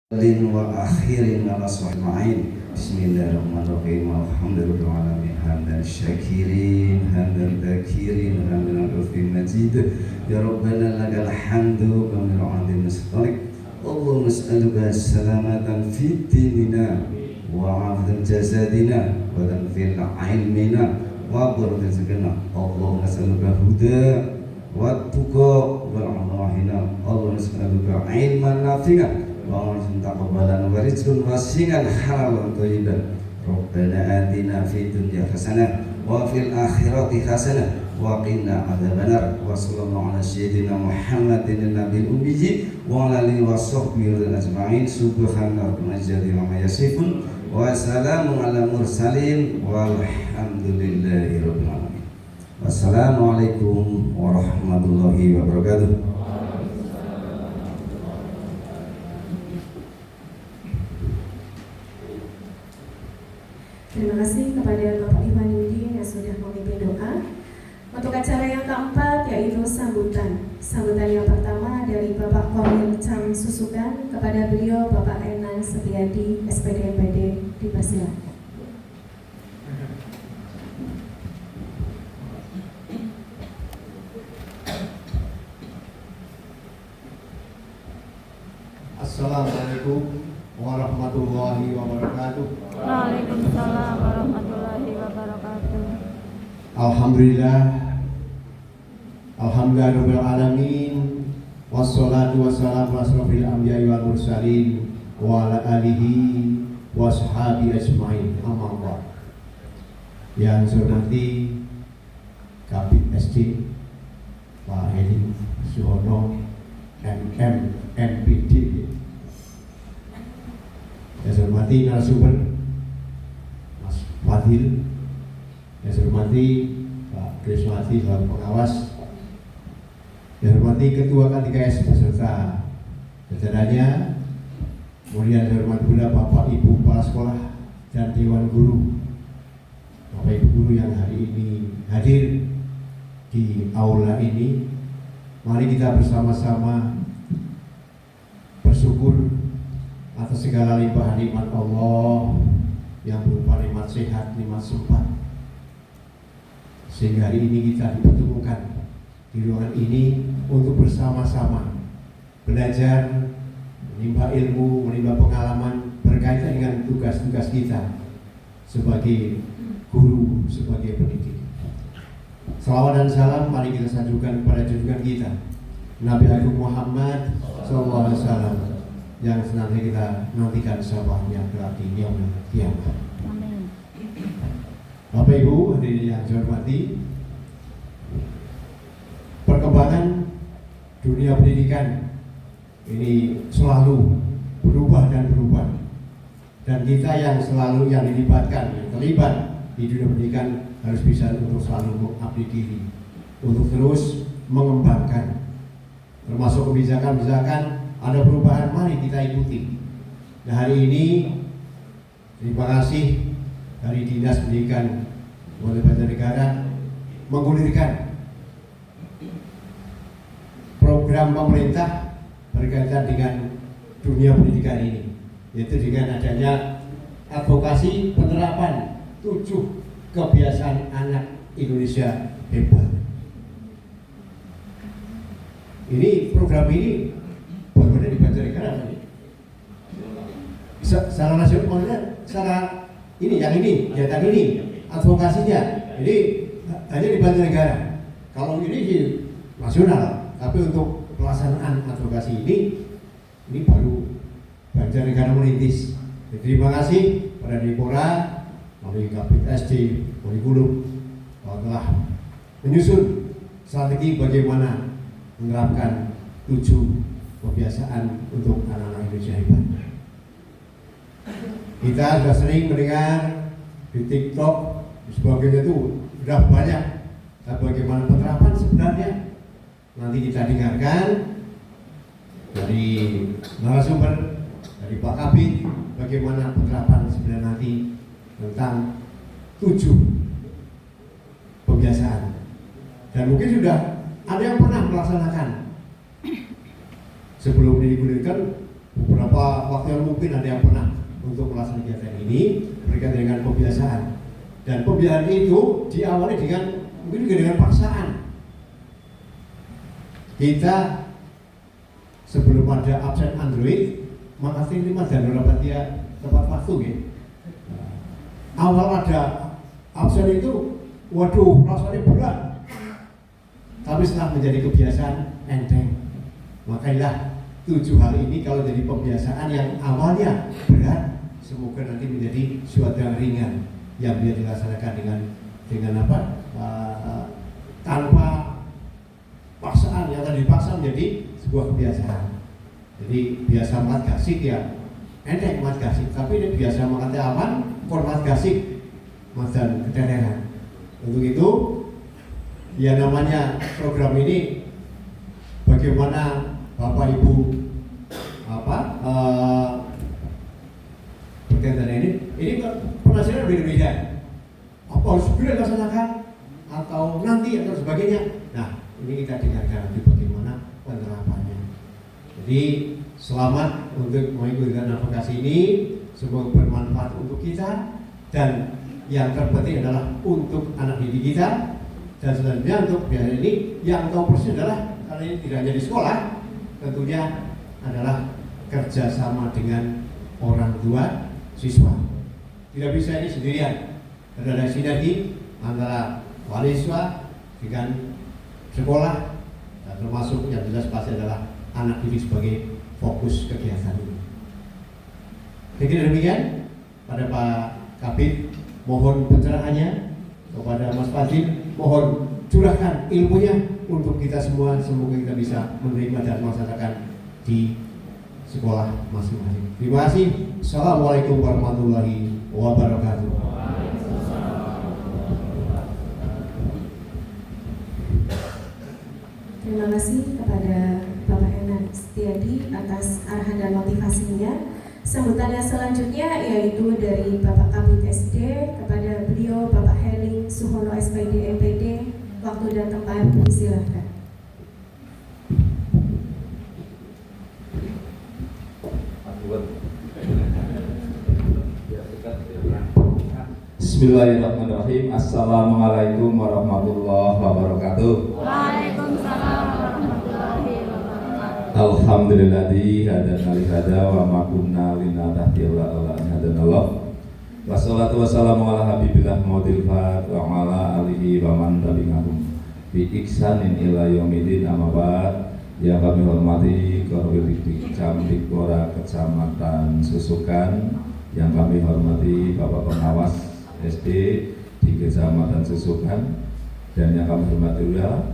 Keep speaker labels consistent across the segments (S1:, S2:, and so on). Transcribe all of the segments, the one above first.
S1: wa akhirin ala sahma'in. Bismillahirrahmanirrahim. Alhamdulillahirrahmanirrahim. Hamdan syakirin, hamdan dhakirin, hamdan al-fim majid. Ya Rabbana lakal hamdu kamil alim mustalik. Allahumma as'aluka salamatan fid dinina wa afdal jasadina wa tanfil ilmina wa barakatul rizqina. Allahumma as'aluka huda wa tuqa wal amahina. Allahumma as'aluka ilman nafi'an wa taqabbalan wa rizqan wasi'an halalan thayyiban. Rabbana atina fid dunya hasanah wa fil akhirati hasanah wa qina adzabannar. Wa sallallahu ala sayyidina Muhammadin nabiyil ummi wa ala alihi wa sahbihi ajma'in. Subhana rabbika amma yasifun wa salamun ala mursalin walhamdulillahi rabbil alamin. Wassalamualaikum warahmatullahi wabarakatuh.
S2: Terima kasih kepada Bapak Imanuddin yang sudah memimpin doa. Untuk acara yang keempat yaitu sambutan. Sambutan yang pertama dari Bapak Kolil Cam Susukan, kepada beliau Bapak Enan Setiadi, SPD MPD, dipersilakan.
S3: Assalamualaikum warahmatullahi wabarakatuh.
S4: Waalaikumsalam warahmatullahi wabarakatuh.
S3: Alhamdulillah rabbil alamin. Wassalatu wassalamu ala asrofil anbiya'i wal mursalin wa ala alihi wa sahbihi ajmain. Amma ba'd. Yang saya hormati Kabid SD Pak Hedi Suhono MM MPD. Yang saya hormati narasumber Mas Fadil. Yang saya hormati Pak Kriswati selaku pengawas. Yang saya hormati Ketua KTKS beserta jajarannya. Kemudian saya hormati pula Bapak Ibu Kepala Sekolah dan Dewan Guru, Bapak Ibu Guru yang hari ini hadir di aula ini. Mari kita bersama-sama bersyukur atas segala limpahan nikmat Allah yang berupa nikmat sehat, nikmat sempat, sehingga hari ini kita dipertemukan di ruangan ini untuk bersama-sama belajar, menimba ilmu, menimba pengalaman berkaitan dengan tugas-tugas kita sebagai guru, sebagai pendidik. Salawat dan salam mari kita sanjungkan kepada junjungan kita Nabi Agung Muhammad SAW yang senantiasa kita nantikan sabahnya kelak di yaumul qiyamah.
S4: Amin.
S3: Bapak Ibu hadirin yang saya hormati, perkembangan dunia pendidikan ini selalu berubah dan berubah, dan kita yang selalu yang dilibatkan, yang terlibat di dunia pendidikan harus bisa untuk selalu mengupdate diri, untuk terus mengembangkan, termasuk kebijakan-kebijakan. Ada perubahan, mari kita ikuti. Nah, hari ini terima kasih dari Dinas Pendidikan oleh Banjarnegara menggulirkan program pemerintah berkaitan dengan dunia pendidikan ini, yaitu dengan adanya advokasi penerapan 7 kebiasaan anak Indonesia hebat. Ini program ini benar-benar di Banjarnegara ini. Secara nasional, secara ini, yang ini, kegiatan ini, advokasinya, ini hanya di Banjarnegara. Kalau ini di nasional, tapi untuk pelaksanaan advokasi ini baru Banjarnegara merintis. Jadi, terima kasih pada Dipora, melalui Kabid SD, kurikulum, telah menyusun strategi bagaimana menerapkan 7 kebiasaan untuk anak-anak Indonesia hebat. Kita sudah sering mendengar di TikTok dan sebagainya, itu sudah banyak. Dan bagaimana penerapan sebenarnya nanti kita dengarkan dari narasumber, dari Pak Kabid, bagaimana penerapan sebenarnya nanti tentang 7 kebiasaan. Dan mungkin sudah ada yang pernah melaksanakan sebelum digulirkan beberapa waktu yang mungkin ada yang pernah untuk melaksanakan kegiatan ini berkaitan dengan pembiasaan. Dan pembiasaan itu diawali mungkin dengan paksaan. Kita sebelum ada absen Android, maka lima dan rapat dia tepat waktu ya. Awal ada absen itu, waduh rasanya berat. Tapi setelah menjadi kebiasaan enteng. Makanya 7 hal ini kalau jadi pembiasaan yang awalnya berat, semoga nanti menjadi suatu yang ringan yang dia dilaksanakan dengan apa? Tanpa paksaan, yang tadi dipaksa menjadi sebuah kebiasaan. Jadi biasa mat gasik ya enteng mat gasik, tapi ini biasa makan aman kormat gasik dan kedereran. Untuk itu ya namanya program ini bagaimana Bapak Ibu berkaitan ini penasihatnya beda-beda. Apa harus segera dilaksanakan atau nanti atau sebagainya. Nah, ini kita dengarkan nanti bagaimana penerapannya. Jadi selamat untuk mengikuti advokasi ini, semoga bermanfaat untuk kita dan yang terpenting adalah untuk anak didik kita. Dan selanjutnya untuk biaya ini yang tahu persis adalah karena ini tidak hanya di sekolah, tentunya adalah kerjasama dengan orang tua siswa. Tidak bisa ini sendirian. Ada sinergi antara wali siswa dengan sekolah, dan termasuk yang jelas pasti adalah anak didik sebagai fokus kegiatan ini. Jadi demikian pada Pak Kabid, mohon pencerahannya. Kepada Mas Fadil, mohon curahkan ilmunya untuk kita semua, semoga kita bisa menerima dan melaksanakan di sekolah masing-masing. Terima kasih. Assalamualaikum warahmatullahi wabarakatuh.
S2: Terima kasih kepada Bapak Enan Setiadi atas arahan dan motivasinya. Sambutan yang selanjutnya yaitu dari Bapak Kabid SD kepada beliau Bapak Heling Suhono SPD MPD. Waktu dan tempat disilahkan.
S1: Bismillahirrahmanirrahim. Assalamualaikum warahmatullahi wabarakatuh.
S4: Waalaikumsalam warahmatullahi wabarakatuh.
S1: Alhamdulilladzi hadana li hada wa ma kunna linahtadiya laula an hadanallah. Wassalatu wassalamu ala habibillah maudil fat wa ala alihi wa man tabi'ahum bi ihsanin ila yaumil amma ba'd. Yang kami hormati Korwil Camdikpora Kecamatan Susukan, yang kami hormati Bapak Pengawas SD di Kecamatan Susukan, dan yang kami hormati juga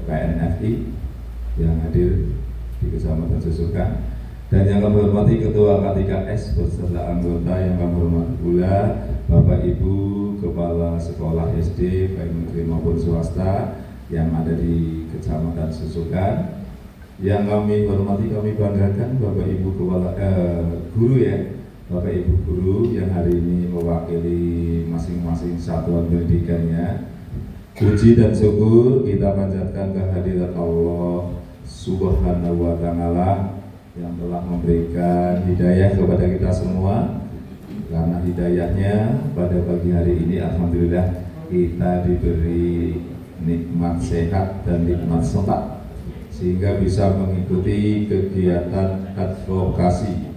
S1: PNFI yang hadir di Kecamatan Susukan, dan yang kami hormati Ketua K3S beserta anggota, yang kami hormati pula Bapak Ibu Kepala Sekolah SD baik negeri maupun swasta yang ada di Kecamatan Susukan. Yang kami hormati, kami banggakan Bapak Ibu Kepala guru ya, Bapak Ibu guru yang hari ini mewakili masing-masing satuan pendidikannya. Puji dan syukur kita panjatkan kehadirat Allah Subhanahu wa Ta'ala yang telah memberikan hidayah kepada kita semua. Karena hidayahnya pada pagi hari ini alhamdulillah kita diberi nikmat sehat dan nikmat sempat sehingga bisa mengikuti kegiatan advokasi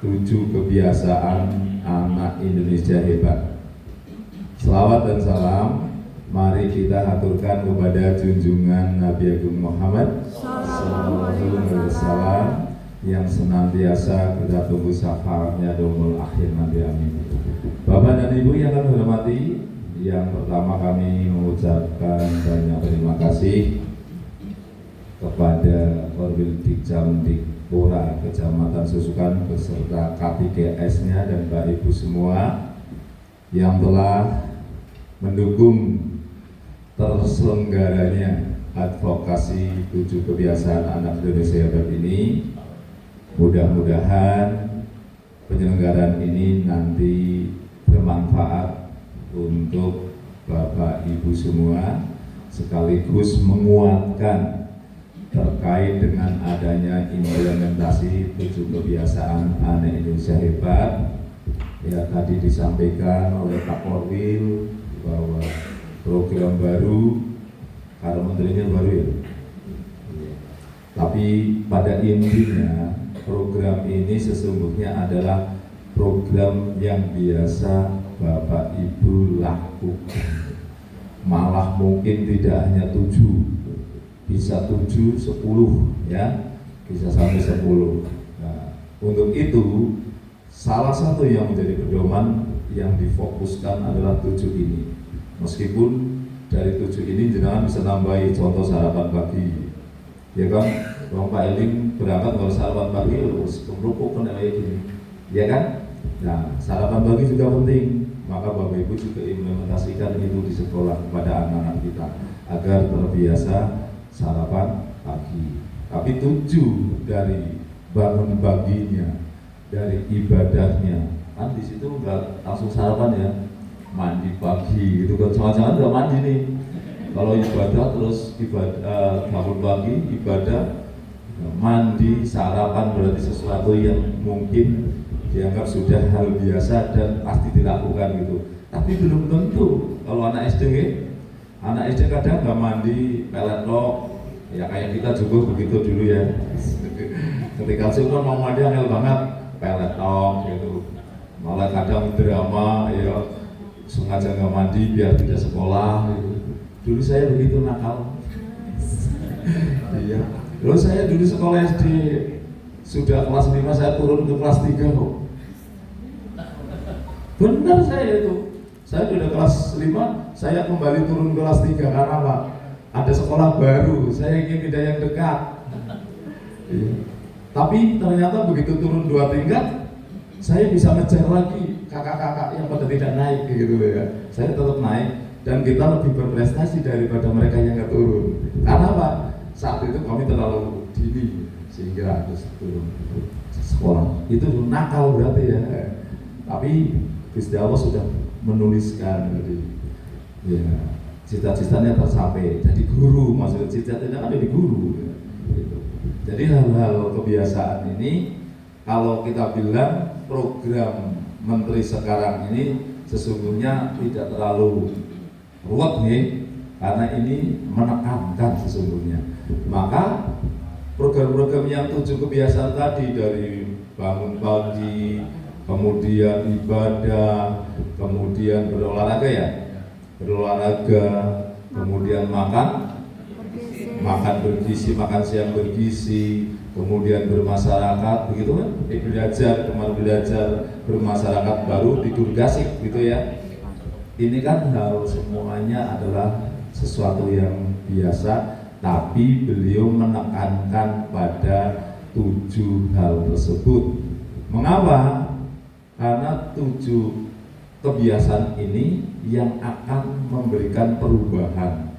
S1: 7 kebiasaan anak Indonesia hebat. Selawat dan salam mari kita aturkan kepada junjungan Nabi Agung Muhammad sallallahu alaihi wasallam yang senantiasa kita tunggu syafaatnya daumul akhir nanti, amin. Bapak dan Ibu yang kami hormati, yang pertama kami mengucapkan banyak terima kasih kepada Korwil Camdikpora Kecamatan Susukan beserta K3S-nya dan Bapak Ibu semua yang telah mendukung terselenggaranya advokasi 7 kebiasaan anak Indonesia hebat ini. Mudah-mudahan penyelenggaraan ini nanti bermanfaat untuk Bapak Ibu semua sekaligus menguatkan
S5: terkait dengan adanya implementasi 7 kebiasaan anak Indonesia hebat. Ya, tadi disampaikan oleh Pak Korwil bahwa program baru, karena menterinya baru ya. Tapi pada intinya program ini sesungguhnya adalah program yang biasa Bapak Ibu lakukan. Malah mungkin tidak hanya 7, bisa 7, 10 ya, bisa sampai 10. Nah, untuk itu salah satu yang menjadi pedoman yang difokuskan adalah 7 ini. Meskipun dari 7 ini jenengan bisa nambahi contoh sarapan pagi, ya kan? Bang Pak Eling berangkat kalau sarapan pagi terus kerupuk kan kayak gini, ya kan? Nah, sarapan pagi juga penting. Maka Bapak Ibu juga implementasikan itu di sekolah kepada anak-anak kita agar terbiasa sarapan pagi. Tapi 7 dari bangun paginya, dari ibadahnya, kan di situ nggak langsung sarapan ya, mandi pagi itu kan, jangan-jangan nggak mandi nih. Kalau ibadah terus ibadah bangun pagi, ibadah, mandi, sarapan berarti sesuatu yang mungkin dianggap sudah hal biasa dan pasti dilakukan gitu. Tapi belum tentu. Kalau anak SD kadang nggak mandi, pelet lok, ya kayak kita juga begitu dulu ya. Ketika suka mau mandi angel banget, pelet lok gitu. Malah kadang drama ya sengaja nggak mandi biar tidak sekolah gitu. Dulu saya begitu nakal. Iya. Lalu saya dulu sekolah SD sudah kelas 5 saya turun ke kelas 3 kok. Benar saya itu. Saya sudah kelas 5, saya kembali turun ke kelas 3 karena apa? Ada sekolah baru, saya ingin pindah yang dekat. Iya. Tapi ternyata begitu turun 2 tingkat, saya bisa ngejar lagi kakak-kakak yang pada tidak naik gitu ya. Saya tetap naik dan kita lebih berprestasi daripada mereka yang nggak turun. Karena apa? Saat itu kami terlalu dini sehingga harus turun sekolah. Itu nakal berarti ya. Tapi Gusti Allah sudah menuliskan jadi ya cita-citanya tercapai. Jadi guru, maksudnya cita-citanya ada di guru ya. Gitu. Jadi hal-hal kebiasaan ini kalau kita bilang program menteri sekarang ini sesungguhnya tidak terlalu ruwet nih, karena ini menekankan sesungguhnya. Maka program-program yang 7 kebiasaan tadi, dari bangun pagi, kemudian ibadah, kemudian berolahraga, kemudian makan bergizi, makan siang bergizi, kemudian bermasyarakat, begitu kan? Belajar bermasyarakat, baru tidur gasik, gitu ya. Ini kan hal semuanya adalah sesuatu yang biasa, tapi beliau menekankan pada 7 hal tersebut. Mengapa? Karena 7 kebiasaan ini yang akan memberikan perubahan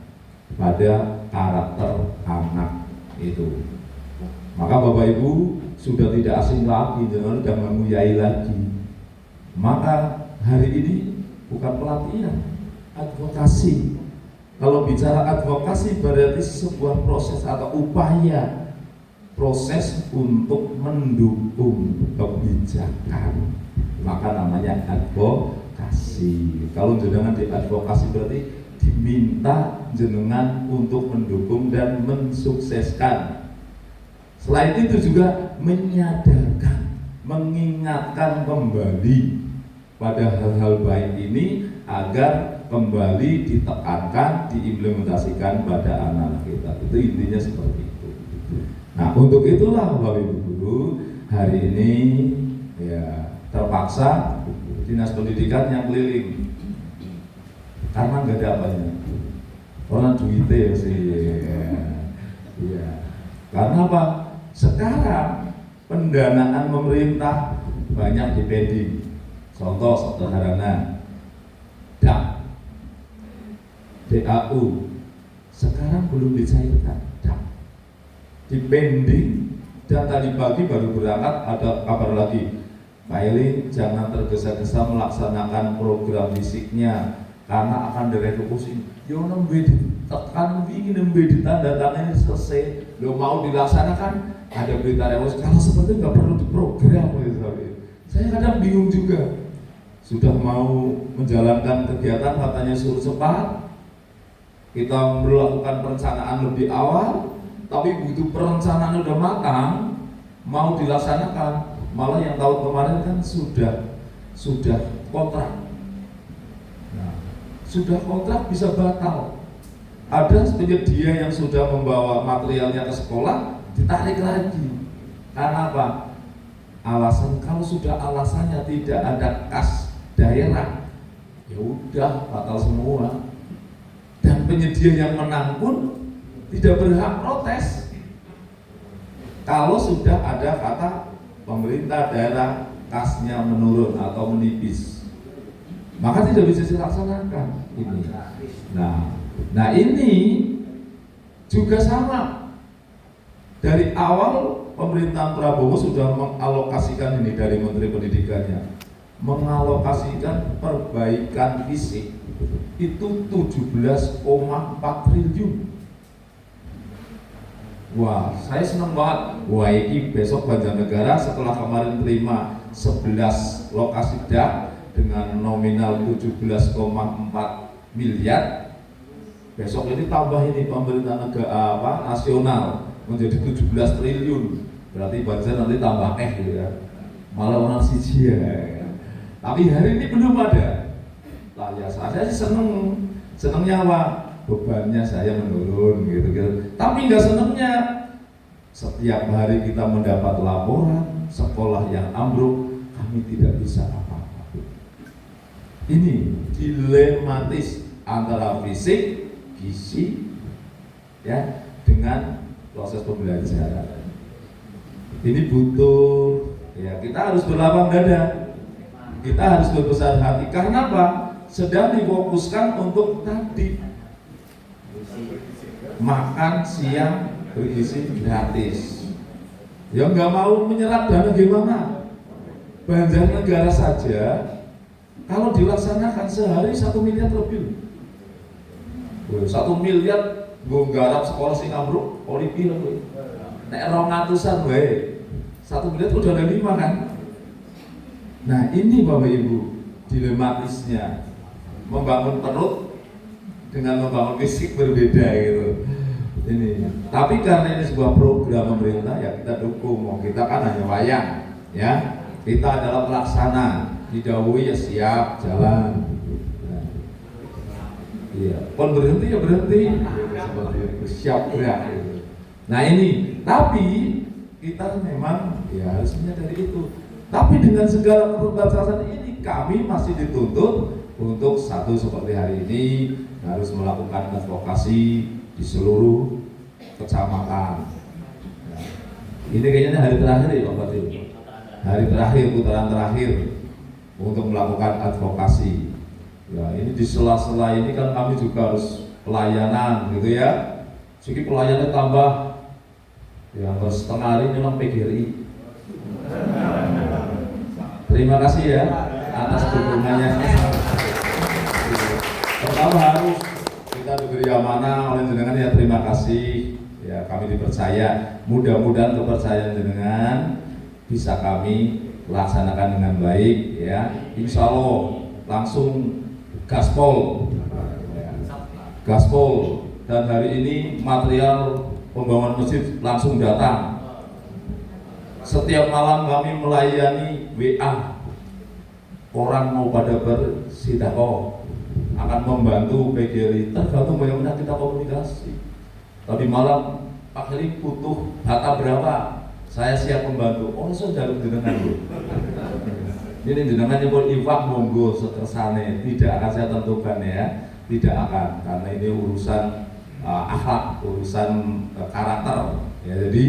S5: pada karakter anak itu. Maka Bapak Ibu sudah tidak asing lagi, jangan sudah memuyai lagi. Maka hari ini bukan pelatihan, advokasi. Kalau bicara advokasi berarti sebuah proses atau upaya, proses untuk mendukung kebijakan. Maka namanya advokasi. Kalau jenengan di advokasi berarti diminta jenengan untuk mendukung dan mensukseskan. Selain itu juga menyadarkan, mengingatkan kembali pada hal-hal baik ini agar kembali ditekankan, diimplementasikan pada anak-anak kita. Itu intinya seperti itu. Nah, untuk itulah Bapak Ibu Guru, hari ini ya terpaksa Dinas Pendidikan yang keliling karena nggak ada apanya. Orang duitnya sih, ya. Karena apa? Sekarang pendanaan pemerintah banyak dipending. Contoh sederhana, DAU sekarang belum dicairkan, dipending. Dan tadi pagi baru berangkat ada kabar lagi, Pak Eling jangan tergesa-gesa melaksanakan program fisiknya, karena akan direvisi. Yo nembe ditekan wingi nembe ditandatangani selesai. Lo mau dilaksanakan ada berita revisi. Kalau seperti nggak perlu diprogram gitu. Saya kadang bingung juga. Sudah mau menjalankan kegiatan katanya suruh cepat. Kita melakukan perencanaan lebih awal, tapi begitu perencanaan udah matang, mau dilaksanakan, malah yang tahun kemarin kan sudah kontrak. Nah, sudah kontrak bisa batal. Ada penyedia yang sudah membawa materialnya ke sekolah ditarik lagi. Karena apa? Alasan kalau sudah alasannya tidak ada kas daerah, ya udah batal semua. Dan penyedia yang menang pun tidak berhak protes. Kalau sudah ada kata pemerintah daerah kasnya menurun atau menipis, maka tidak bisa dilaksanakan ini. Nah ini juga sama. Dari awal pemerintahan Prabowo sudah mengalokasikan ini dari Menteri Pendidikannya, mengalokasikan perbaikan fisik itu 17,4 triliun. Wah, saya senang banget. Wah, ini besok Banjarnegara setelah kemarin terima 11 lokasi dak dengan nominal 17,4 miliar. Besok ini tambah ini pemerintah negara nasional menjadi 17 triliun. Berarti Banjar nanti tambah gitu ya. Malah orang siji ya. Tapi hari ini belum ada. Lah ya saya sih senengnya apa? Bebannya saya menurun gitu. Tapi nggak senengnya setiap hari kita mendapat laporan sekolah yang ambruk, kami tidak bisa apa-apa. Ini dilematis antara fisik, gizi, ya, dengan proses pembelajaran. Ini butuh, ya kita harus berlapang dada, kita harus berbesar hati. Karena apa? Sedang difokuskan untuk tadi makan siang bergizi gratis. Ya nggak mau menyerap dana gimana? Banjarnegara saja kalau dilaksanakan sehari 1 miliar lebih. 1 miliar gue nggarap sekolah sing ambruk, olipi lah gue. Nek 200-an gue, 1 miliar udah ada 5 kan? Nah ini Bapak Ibu dilematisnya. Membangun perut dengan membangun fisik berbeda gitu. Ini. Tapi karena ini sebuah program pemerintah ya kita dukung. Mau kita kan hanya wayang, ya. Kita adalah pelaksana. Didhawuhi ya siap jalan. Nah, iya. Pun berhenti ya berhenti. Seperti itu siap gerak. Gitu. Nah ini. Tapi kita memang ya harus menyadari itu. Tapi dengan segala keterbatasan ini kami masih dituntut untuk satu seperti hari ini harus melakukan advokasi di seluruh kecamatan. Nah, ini kayaknya hari terakhir ya Pak Bupati. Hari terakhir, putaran terakhir untuk melakukan advokasi. Ya ini di sela-sela ini kan kami juga harus pelayanan gitu ya. Jadi pelayanannya tambah yang setengah hari memang PGRI. Terima kasih ya atas dukungannya. Pertama harus kita diberi amanah oleh jenengan ya, terima kasih ya, kami dipercaya. Mudah-mudahan kepercayaan jenengan bisa kami laksanakan dengan baik ya. Insya Allah langsung gaspol dan hari ini material pembangunan masjid langsung datang. Setiap malam kami melayani WA, orang mau pada bersidaqah akan membantu PGRI, tergantung bagaimana kita komunikasi. Tadi malam Pak Heri butuh data berapa, saya siap membantu. Oh sudah jenengan bu, ini jenengan nyebut infak monggo sekersane, tidak akan saya tentukan ya, tidak akan, karena ini urusan akhlak, urusan karakter ya. Jadi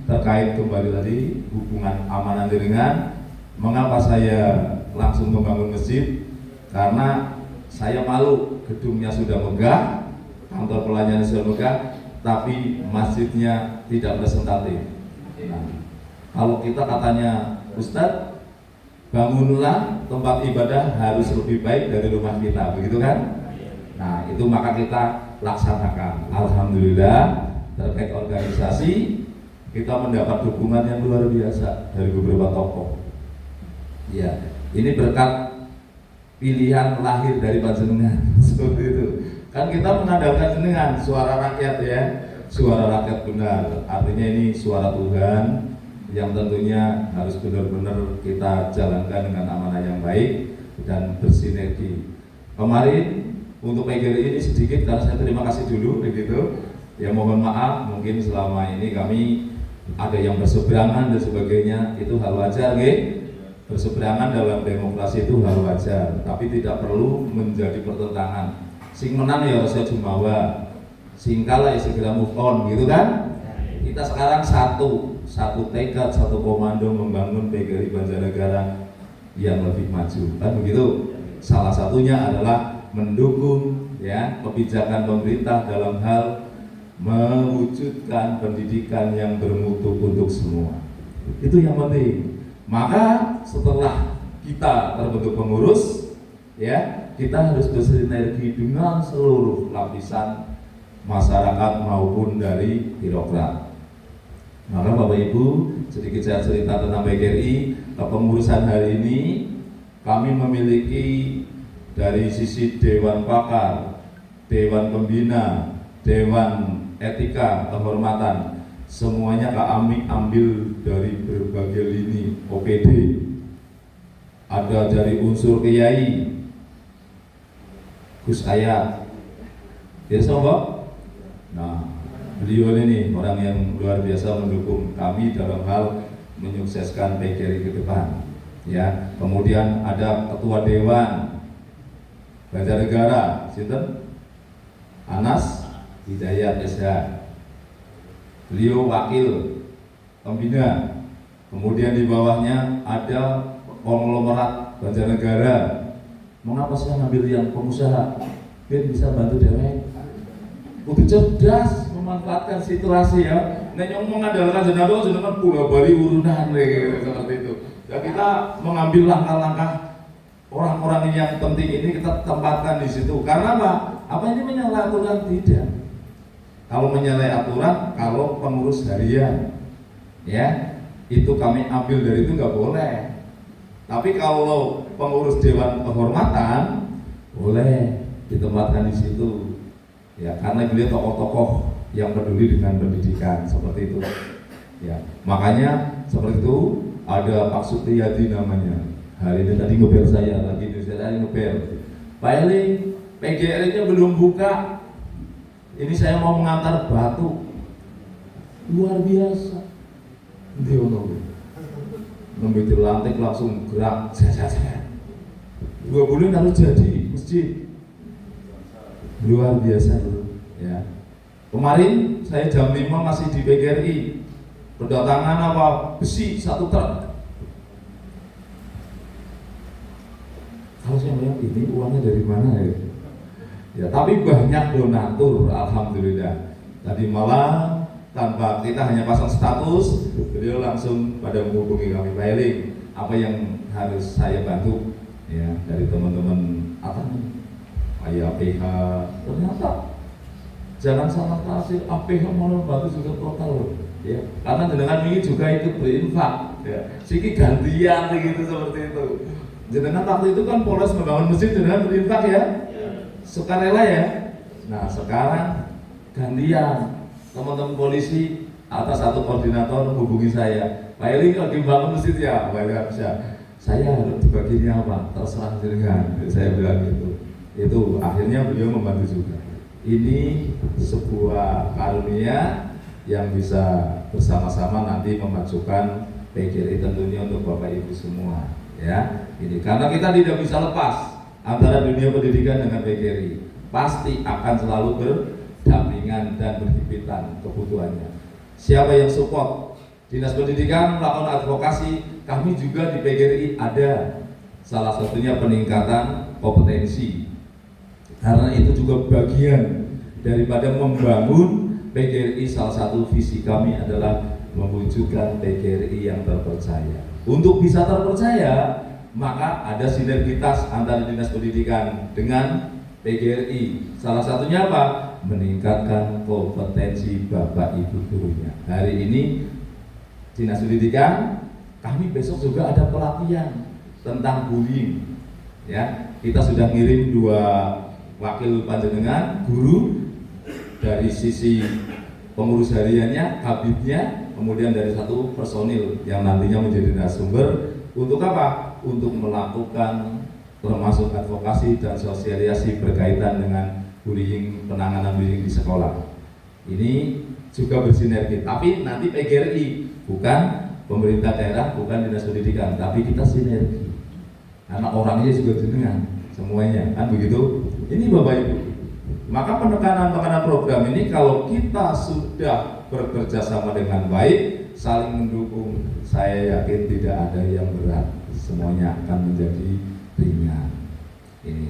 S5: terkait kembali tadi hubungan amanah dengan mengapa saya langsung membangun masjid, karena saya malu gedungnya sudah megah, kantor pelayanan sudah megah, tapi masjidnya tidak representatif. Nah, kalau kita katanya Ustadz, bangunlah tempat ibadah harus lebih baik dari rumah kita, begitu kan? Nah itu maka kita laksanakan. Alhamdulillah terkait organisasi kita mendapat dukungan yang luar biasa dari beberapa tokoh. Ya, ini berkat pilihan lahir dari panjenengan seperti itu. Kan kita mengandalkan jenengan, suara rakyat ya, suara rakyat benar. Artinya ini suara Tuhan yang tentunya harus benar-benar kita jalankan dengan amanah yang baik dan bersinergi. Kemarin untuk PGRI ini sedikit karena saya terima kasih dulu begitu. Ya mohon maaf mungkin selama ini kami ada yang berseberangan dan sebagainya, itu hal wajar nggih. Berseberangan dalam demokrasi itu hal wajar, tapi tidak perlu menjadi pertentangan. Sing menang ya rasa jumawa, sing kalah ya segera move on gitu kan. Kita sekarang satu tekad, satu komando membangun PGRI Banjarnegara yang lebih maju kan begitu. Salah satunya adalah mendukung ya kebijakan pemerintah dalam hal mewujudkan pendidikan yang bermutu untuk semua. Itu yang penting. Maka setelah kita terbentuk pengurus, ya kita harus bersinergi dengan seluruh lapisan masyarakat maupun dari birokrat. Maka Bapak Ibu, sedikit saya cerita tentang PGRI. Kepengurusan hari ini kami memiliki dari sisi Dewan Pakar, Dewan Pembina, Dewan Etika Kehormatan, semuanya kami ambil dari berbagai lini OPD. Ada dari unsur Kiai, Gus Ayat, ya sobat. Nah, beliau ini orang yang luar biasa mendukung kami dalam hal menyukseskan PGRI ke depan. Ya, kemudian ada Ketua Dewan Banjarnegara, sinten? Anas Hidayat SH. Beliau wakil pembina. Kemudian di bawahnya ada konglomerat Banjarnegara. Mengapa saya ngambil yang pengusaha? Biar bisa bantu dewek. Udah cerdas memanfaatkan situasi ya. Nek yang mengandalkan jenengan pula bari urunan seperti itu. Ya kita mengambil langkah-langkah orang-orang yang penting ini kita tempatkan di situ. Karena apa? Apa ini menyalahi aturan? Tidak. Kalau menyalahi aturan, kalau pengurus harian, ya itu kami ambil dari itu nggak boleh. Tapi kalau pengurus Dewan Kehormatan boleh ditempatkan di situ. Ya karena beliau tokoh-tokoh yang peduli dengan pendidikan seperti itu. Ya makanya seperti itu ada Pak Supriyadi namanya. Hari ini tadi ngobel saya lagi di saya ngobel. Pak Eli, PGRI-nya belum buka. Ini saya mau mengantar batu. Luar biasa. Dia ngambil lantai langsung gerak. 2 bulan harus jadi masjid. Luar biasa ya. Kemarin saya jam 5 masih di PGRI. Kedatangan apa? Besi 1 truk. Kalau saya bilang ini uangnya dari mana ya? Ya, tapi banyak donatur, alhamdulillah. Tadi malam tanpa kita hanya pasang status, beliau langsung pada menghubungi kami, Pak Eli, apa yang harus saya bantu? Ya, dari teman-teman apa nih? Kayak APH, ternyata jangan salah kasih APH malah bantu juga total. Ya, karena jenengan ini juga ikut berinfak. Ya, siki gantian begitu seperti itu. Jenengan waktu itu kan Polres membangun masjid, jenengan berinfak ya. Sukarela ya. Nah sekarang gantian teman-teman polisi atas satu koordinator hubungi saya. Pak Eli kalau dibangun masjid ya, Pak Eli bisa. Saya harus dibaginya apa? Terserah jenengan. Saya bilang gitu. Itu akhirnya beliau membantu juga. Ini sebuah karunia yang bisa bersama-sama nanti memajukan PGRI tentunya untuk Bapak Ibu semua. Ya, ini karena kita tidak bisa lepas antara dunia pendidikan dengan PGRI, pasti akan selalu berdampingan dan berhimpitan kebutuhannya. Siapa yang support Dinas Pendidikan melakukan advokasi, kami juga di PGRI ada. Salah satunya peningkatan kompetensi. Karena itu juga bagian daripada membangun PGRI. Salah satu visi kami adalah mewujudkan PGRI yang terpercaya. Untuk bisa terpercaya, maka ada sinergitas antara Dinas Pendidikan dengan PGRI. Salah satunya apa? Meningkatkan kompetensi Bapak Ibu gurunya. Hari ini Dinas Pendidikan, kami besok juga ada pelatihan tentang bullying. Ya, kita sudah ngirim 2 wakil panjenengan guru dari sisi pengurus hariannya, kabitnya, kemudian dari 1 personil yang nantinya menjadi narasumber untuk apa? Untuk melakukan termasuk advokasi dan sosialisasi berkaitan dengan bullying, penanganan bullying di sekolah. Ini juga bersinergi, tapi nanti PGRI, bukan pemerintah daerah, bukan Dinas Pendidikan, tapi kita sinergi. Karena orangnya juga jenengan, semuanya, kan begitu? Ini Bapak Ibu. Maka penekanan program ini kalau kita sudah bekerja sama dengan baik, saling mendukung, saya yakin tidak ada yang berat, semuanya akan menjadi ringan. Ini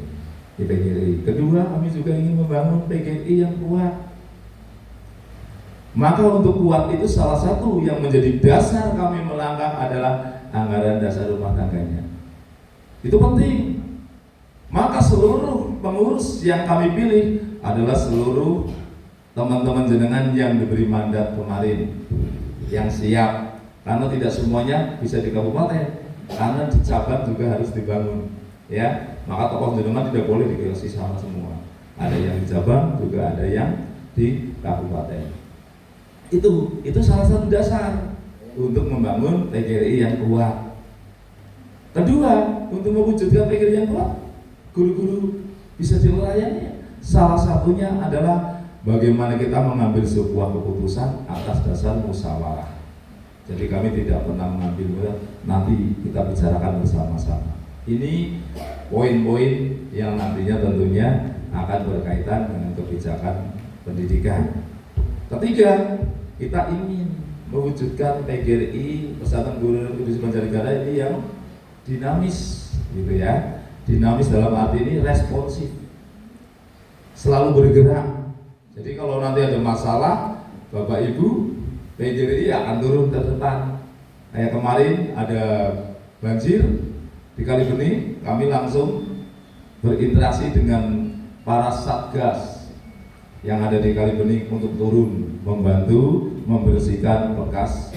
S5: di PGRI. Kedua, kami juga ingin membangun PGRI yang kuat. Maka untuk kuat itu salah satu yang menjadi dasar kami melangkah adalah anggaran dasar rumah tangganya. Itu penting. Maka seluruh pengurus yang kami pilih adalah seluruh teman-teman jenengan yang diberi mandat kemarin, yang siap, karena tidak semuanya bisa di kabupaten, karena di cabang juga harus dibangun, ya. Maka tokoh jenengan tidak boleh dikasih sama semua. Ada yang di cabang, juga ada yang di kabupaten. Itu salah satu dasar untuk membangun PGRI yang kuat. Kedua, untuk mewujudkan PGRI yang kuat, guru-guru bisa dilayani. Salah satunya adalah bagaimana kita mengambil sebuah keputusan atas dasar musyawarah. Jadi kami tidak pernah mengambil nanti kita bicarakan bersama-sama. Ini poin-poin yang nantinya tentunya akan berkaitan dengan kebijakan pendidikan. Ketiga, kita ingin mewujudkan PGRI Persatuan Guru Kudus Banjarnegara ini yang dinamis, gitu ya. Dinamis dalam arti ini responsif, selalu bergerak. Jadi kalau nanti ada masalah, Bapak Ibu PGRI akan turun ke depan. Kayak kemarin ada banjir di Kalibening, kami langsung berinteraksi dengan para satgas yang ada di Kalibening untuk turun membantu membersihkan bekas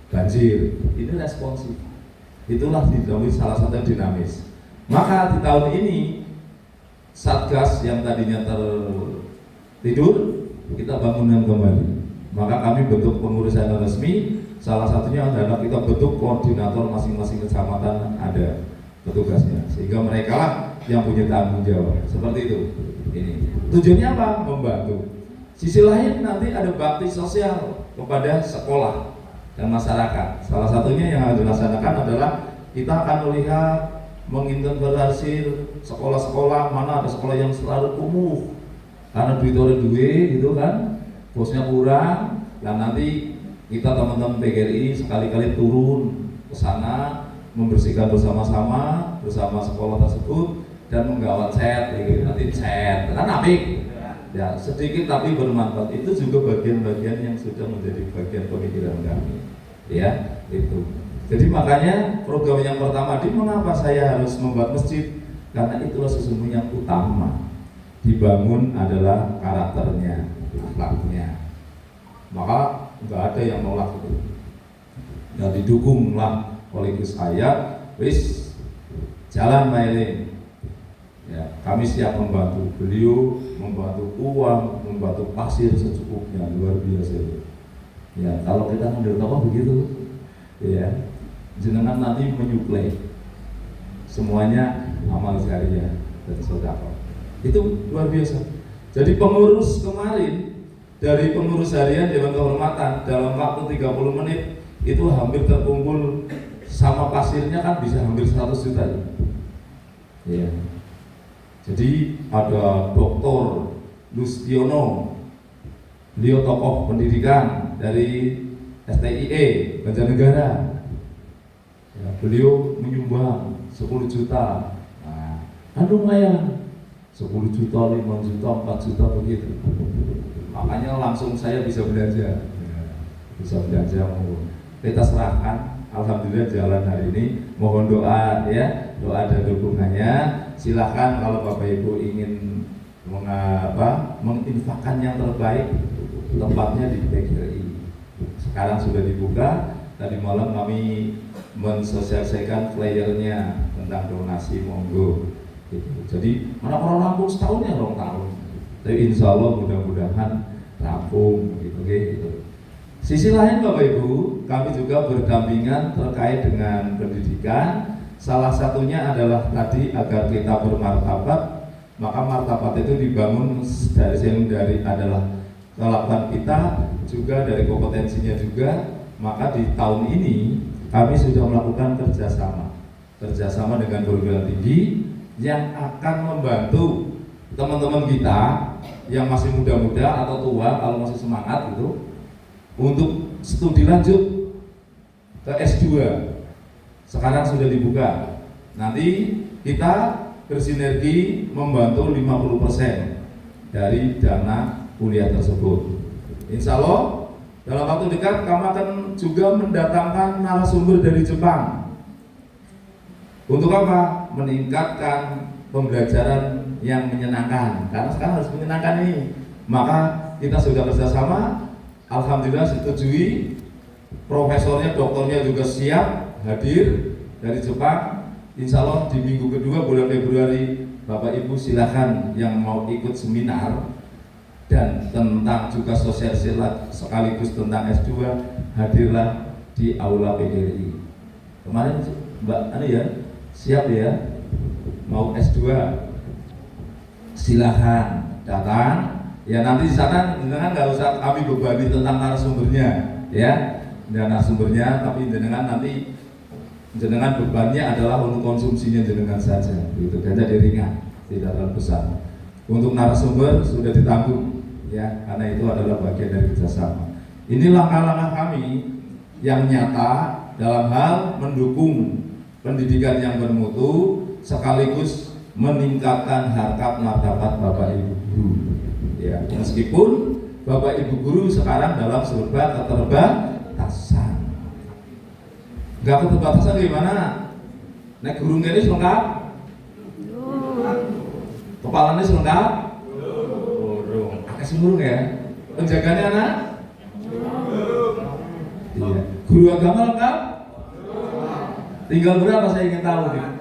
S5: banjir. Ini responsif. Itulah dinamis, salah satu dinamis. Maka di tahun ini satgas yang tadinya tertidur kita bangunkan kembali. Maka kami bentuk pengurusan resmi. Salah satunya adalah kita bentuk koordinator masing-masing kecamatan ada petugasnya, sehingga mereka lah yang punya tanggung jawab. Seperti itu. Ini tujuannya apa? Membantu. Sisi lain nanti ada bakti sosial kepada sekolah dan masyarakat. Salah satunya yang harus dilaksanakan adalah kita akan melihat mengintegrasi sekolah-sekolah, mana ada sekolah yang selalu kumuh karena duit gitu kan, bosnya kurang. Dan nanti kita teman-teman PGRI sekali-kali turun ke sana membersihkan bersama-sama bersama sekolah tersebut dan menggawat chat, nanti chat kan apik ya, sedikit tapi bermanfaat. Itu juga bagian-bagian yang sudah menjadi bagian pemikiran kami, ya itu. Jadi makanya program yang pertama mengapa saya harus membuat masjid, karena itulah sesungguhnya yang utama dibangun adalah karakternya, akhlaknya. Maka nggak ada yang nolak itu. Ya didukunglah oleh Gus Ayat, wis jalan Mailin. Ya, kami siap membantu beliau, membantu uang, membantu pasir secukupnya, luar biasa. Ya, kalau kita ngambil tokoh begitu, ya. Jenengan nanti menyuplai semuanya amal jariah dan sedekah. Itu luar biasa. Jadi pengurus kemarin dari pengurus harian Dewan Kehormatan dalam waktu 30 menit itu hampir terkumpul sama pasirnya kan bisa hampir 100 juta. Ya. Jadi ada Dr. Lustiono, beliau tokoh pendidikan dari STIE Banjarnegara. Ya, beliau menyumbang 10 juta. Nah, kan lumayan. 10 juta, 5 juta, 4 juta begitu. Makanya langsung saya bisa belanja. Ya, bisa belanja. Kita serahkan. Alhamdulillah jalan hari ini. Mohon doa ya, doa dan dukungannya. Silahkan kalau Bapak Ibu ingin menginfakkan yang terbaik, tempatnya di PGRI. Sekarang sudah dibuka. Tadi malam kami mensosialisasikan flyernya tentang donasi, monggo. Gitu. Jadi mana orang rampung setahun ya 2 tahun. Tapi insya Allah mudah-mudahan rampung gitu. Sisi lain Bapak Ibu, kami juga berdampingan terkait dengan pendidikan. Salah satunya adalah tadi agar kita bermartabat, maka martabat itu dibangun dari adalah kelakuan kita, juga dari kompetensinya juga. Maka di tahun ini kami sudah melakukan kerjasama dengan perguruan tinggi yang akan membantu teman-teman kita yang masih muda-muda atau tua kalau masih semangat gitu untuk studi lanjut ke S2. Sekarang sudah dibuka. Nanti kita bersinergi membantu 50% dari dana kuliah tersebut. Insya Allah dalam waktu dekat kami akan juga mendatangkan narasumber dari Jepang. Untuk apa? Meningkatkan pembelajaran yang menyenangkan. Karena sekarang harus menyenangkan ini. Maka kita sudah kerjasama. Alhamdulillah setujui. Profesornya, doktornya juga siap hadir dari Jepang. Insya Allah di minggu kedua bulan Februari, Bapak Ibu silakan yang mau ikut seminar dan tentang juga sosialisasi sekaligus tentang S2, hadirlah di Aula PGRI. Kemarin Mbak ya, siap ya, mau S2, silahkan datang. Ya nanti di sana jenengan nggak usah kami bebani tentang narasumbernya, ya, dan narasumbernya, tapi jenengan nanti jenengan bebannya adalah untuk konsumsinya jenengan saja, gitu, jadi ringan, tidak terlalu besar. Untuk narasumber sudah ditanggung. Ya, karena itu adalah bagian dari kerjasama. Ini langkah-langkah kami yang nyata dalam hal mendukung pendidikan yang bermutu sekaligus meningkatkan harkat martabat Bapak Ibu guru. Ya, meskipun Bapak Ibu guru sekarang dalam serba keterbatasan. Enggak keterbatasan gimana? Nek guru ini lengkap? Kepalanya lengkap? Semurung ya, penjaganya anak? Iya. Guru agama lengkap? Tinggal berapa saya ingin tahu nih?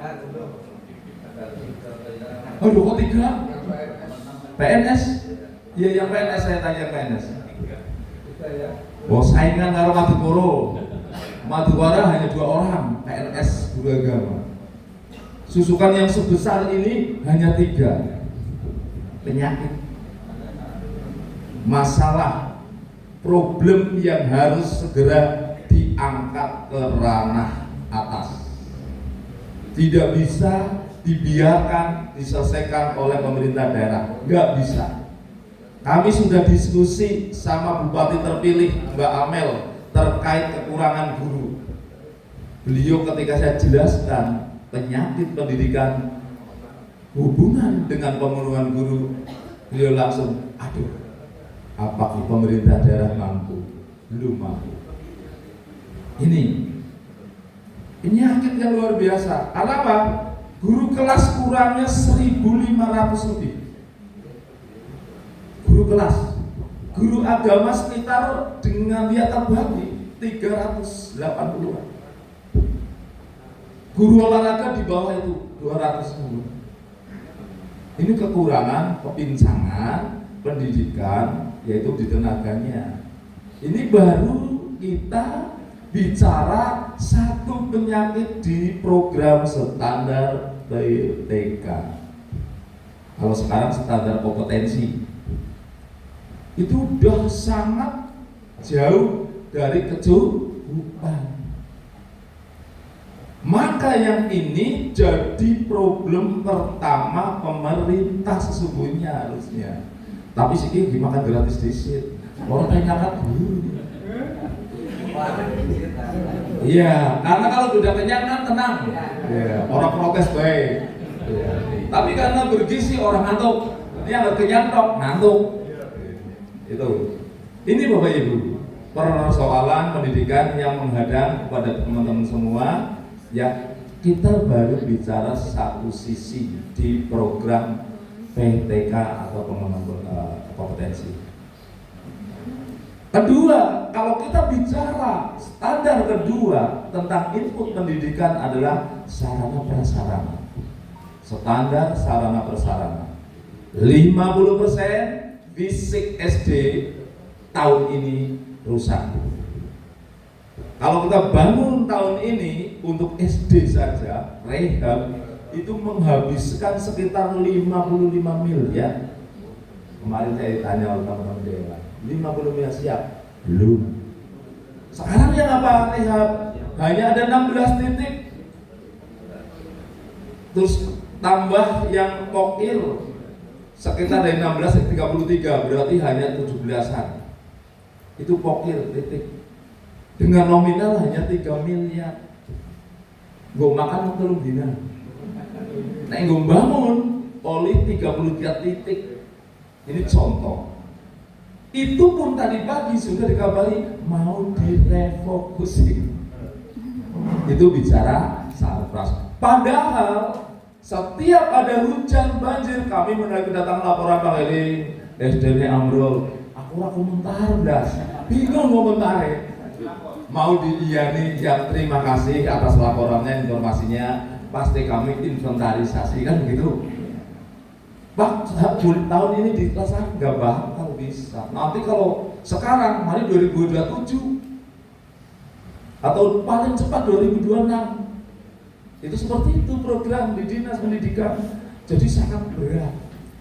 S5: Aduh kok 3? PNS? Iya yang PNS saya tanya PNS. Oh saingan karo Madukoro hanya 2 orang PNS guru agama. Susukan yang sebesar ini hanya 3. Penyakit, masalah, problem yang harus segera diangkat ke ranah atas. Tidak bisa dibiarkan diselesaikan oleh pemerintah daerah, nggak bisa. Kami sudah diskusi sama Bupati terpilih Mbak Amel terkait kekurangan guru. Beliau ketika saya jelaskan penyakit pendidikan hubungan dengan pemenuhan guru, beliau langsung, aduh, apakah pemerintah daerah mampu? Belum mampu. Ini penyakit yang luar biasa. Karena apa? Guru kelas kurangnya 1.500 lebih. Guru kelas, guru agama sekitar dengan dia terbagi 380-an. Guru olahraga di bawah itu 210. Ini kekurangan, kepincangan pendidikan, yaitu di tenaganya. Ini baru kita bicara satu penyakit di program standar TK. Kalau sekarang standar kompetensi itu udah sangat jauh dari kecukupan. Maka yang ini jadi problem pertama pemerintah sesungguhnya harusnya. Tapi sih dimakan gratis disit. Orang pengen ngangkat dulu. Iya, karena kalau udah kenyang kan tenang. Ya, orang protes baik. Ya. Tapi karena bergizi orang ngantuk. Dia nggak kenyang dok, ngantuk. Itu. Ini Bapak Ibu, persoalan pendidikan yang menghadang kepada teman-teman semua. Ya, kita baru bicara satu sisi di program PTK atau pengembangan kompetensi. Kedua, kalau kita bicara standar kedua tentang input pendidikan adalah sarana prasarana. Standar sarana prasarana. 50% fisik SD tahun ini rusak. Kalau kita bangun tahun ini untuk SD saja, rehab itu menghabiskan sekitar 55 miliar. Kemarin saya tanya oleh teman-teman dewan, 50 miliar siap? Belum. Sekarang yang apa rehab? Hanya ada 16 titik. Terus tambah yang pokir sekitar dari 16 ke 33, berarti hanya 17-an. Itu pokir titik. Dengan nominal hanya 3 miliar. Gue makan telung dina. Nah, gue bangun oleh 33 titik. Ini contoh. Itu pun tadi pagi sudah dikabari mau direfocusing. Itu bicara sarpras. Padahal setiap ada hujan banjir kami mendatang laporan Pak Heli SD-nya ambrol. Aku komentar das. Bingung komentar. Mau diiyani yang terima kasih atas laporannya, informasinya. Pasti kami inventarisasi kan begitu. Pak, tahun ini di kelas nggak bakal bisa. Nanti kalau sekarang, hari 2027 atau paling cepat 2026, itu seperti itu program di dinas pendidikan. Jadi sangat berat.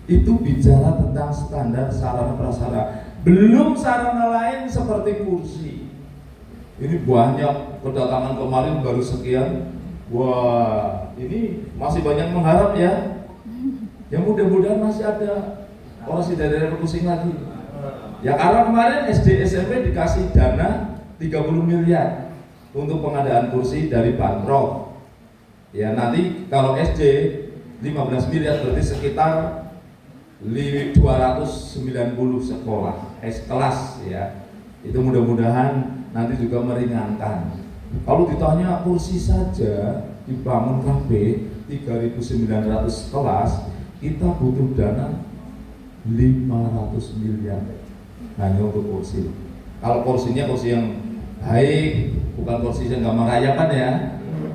S5: Itu bicara tentang standar sarana prasarana. Belum sarana lain seperti kursi. Ini banyak kedatangan kemarin baru sekian. Wah, ini masih banyak mengharap ya. Ya mudah-mudahan masih ada orang tidak refocusing lagi. Ya karena kemarin SD SMP dikasih dana 30 miliar untuk pengadaan kursi dari Pemprov. Ya nanti kalau SD 15 miliar berarti sekitar 290 sekolah kelas ya. Itu mudah-mudahan nanti juga meringankan. Kalau ditanya kursi saja dibangun KB 3.900 kelas, kita butuh dana 500 miliar hanya untuk kursi. Kalau kursinya kursi yang baik, bukan kursi yang nggak merayakan ya,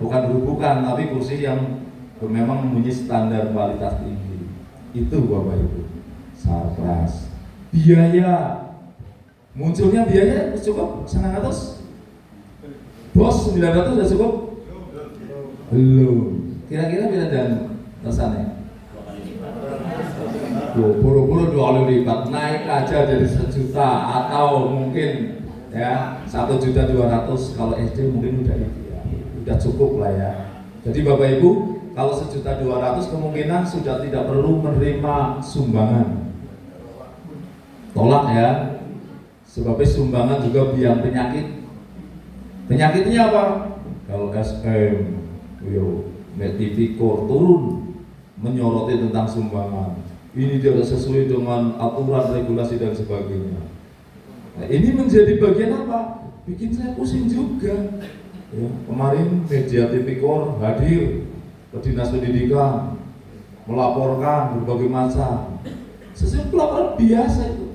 S5: bukan, tapi kursi yang memang mempunyai standar kualitas tinggi. Itu Bapak Ibu. Sarpras. Biaya munculnya biaya cukup 900. Bos 900 sudah cukup? Belum. Kira-kira bila dan rasanya? Buru-buru 2 kali lipat, naik aja jadi 1 juta atau mungkin ya 1.200.000 kalau SD mungkin udah cukup lah ya. Jadi Bapak Ibu kalau 1.200.000 kemungkinan sudah tidak perlu menerima sumbangan. Tolak ya. Sebabnya sumbangan juga biang penyakit. Penyakitnya apa? Kalau SM, Medipikor turun menyoroti tentang sumbangan. Ini tidak sesuai dengan aturan, regulasi dan sebagainya. Nah, ini menjadi bagian apa? Bikin saya pusing juga. Ya, kemarin media Tipikor hadir ke dinas pendidikan, melaporkan berbagai macam. Sesuai pelaporan biasa itu.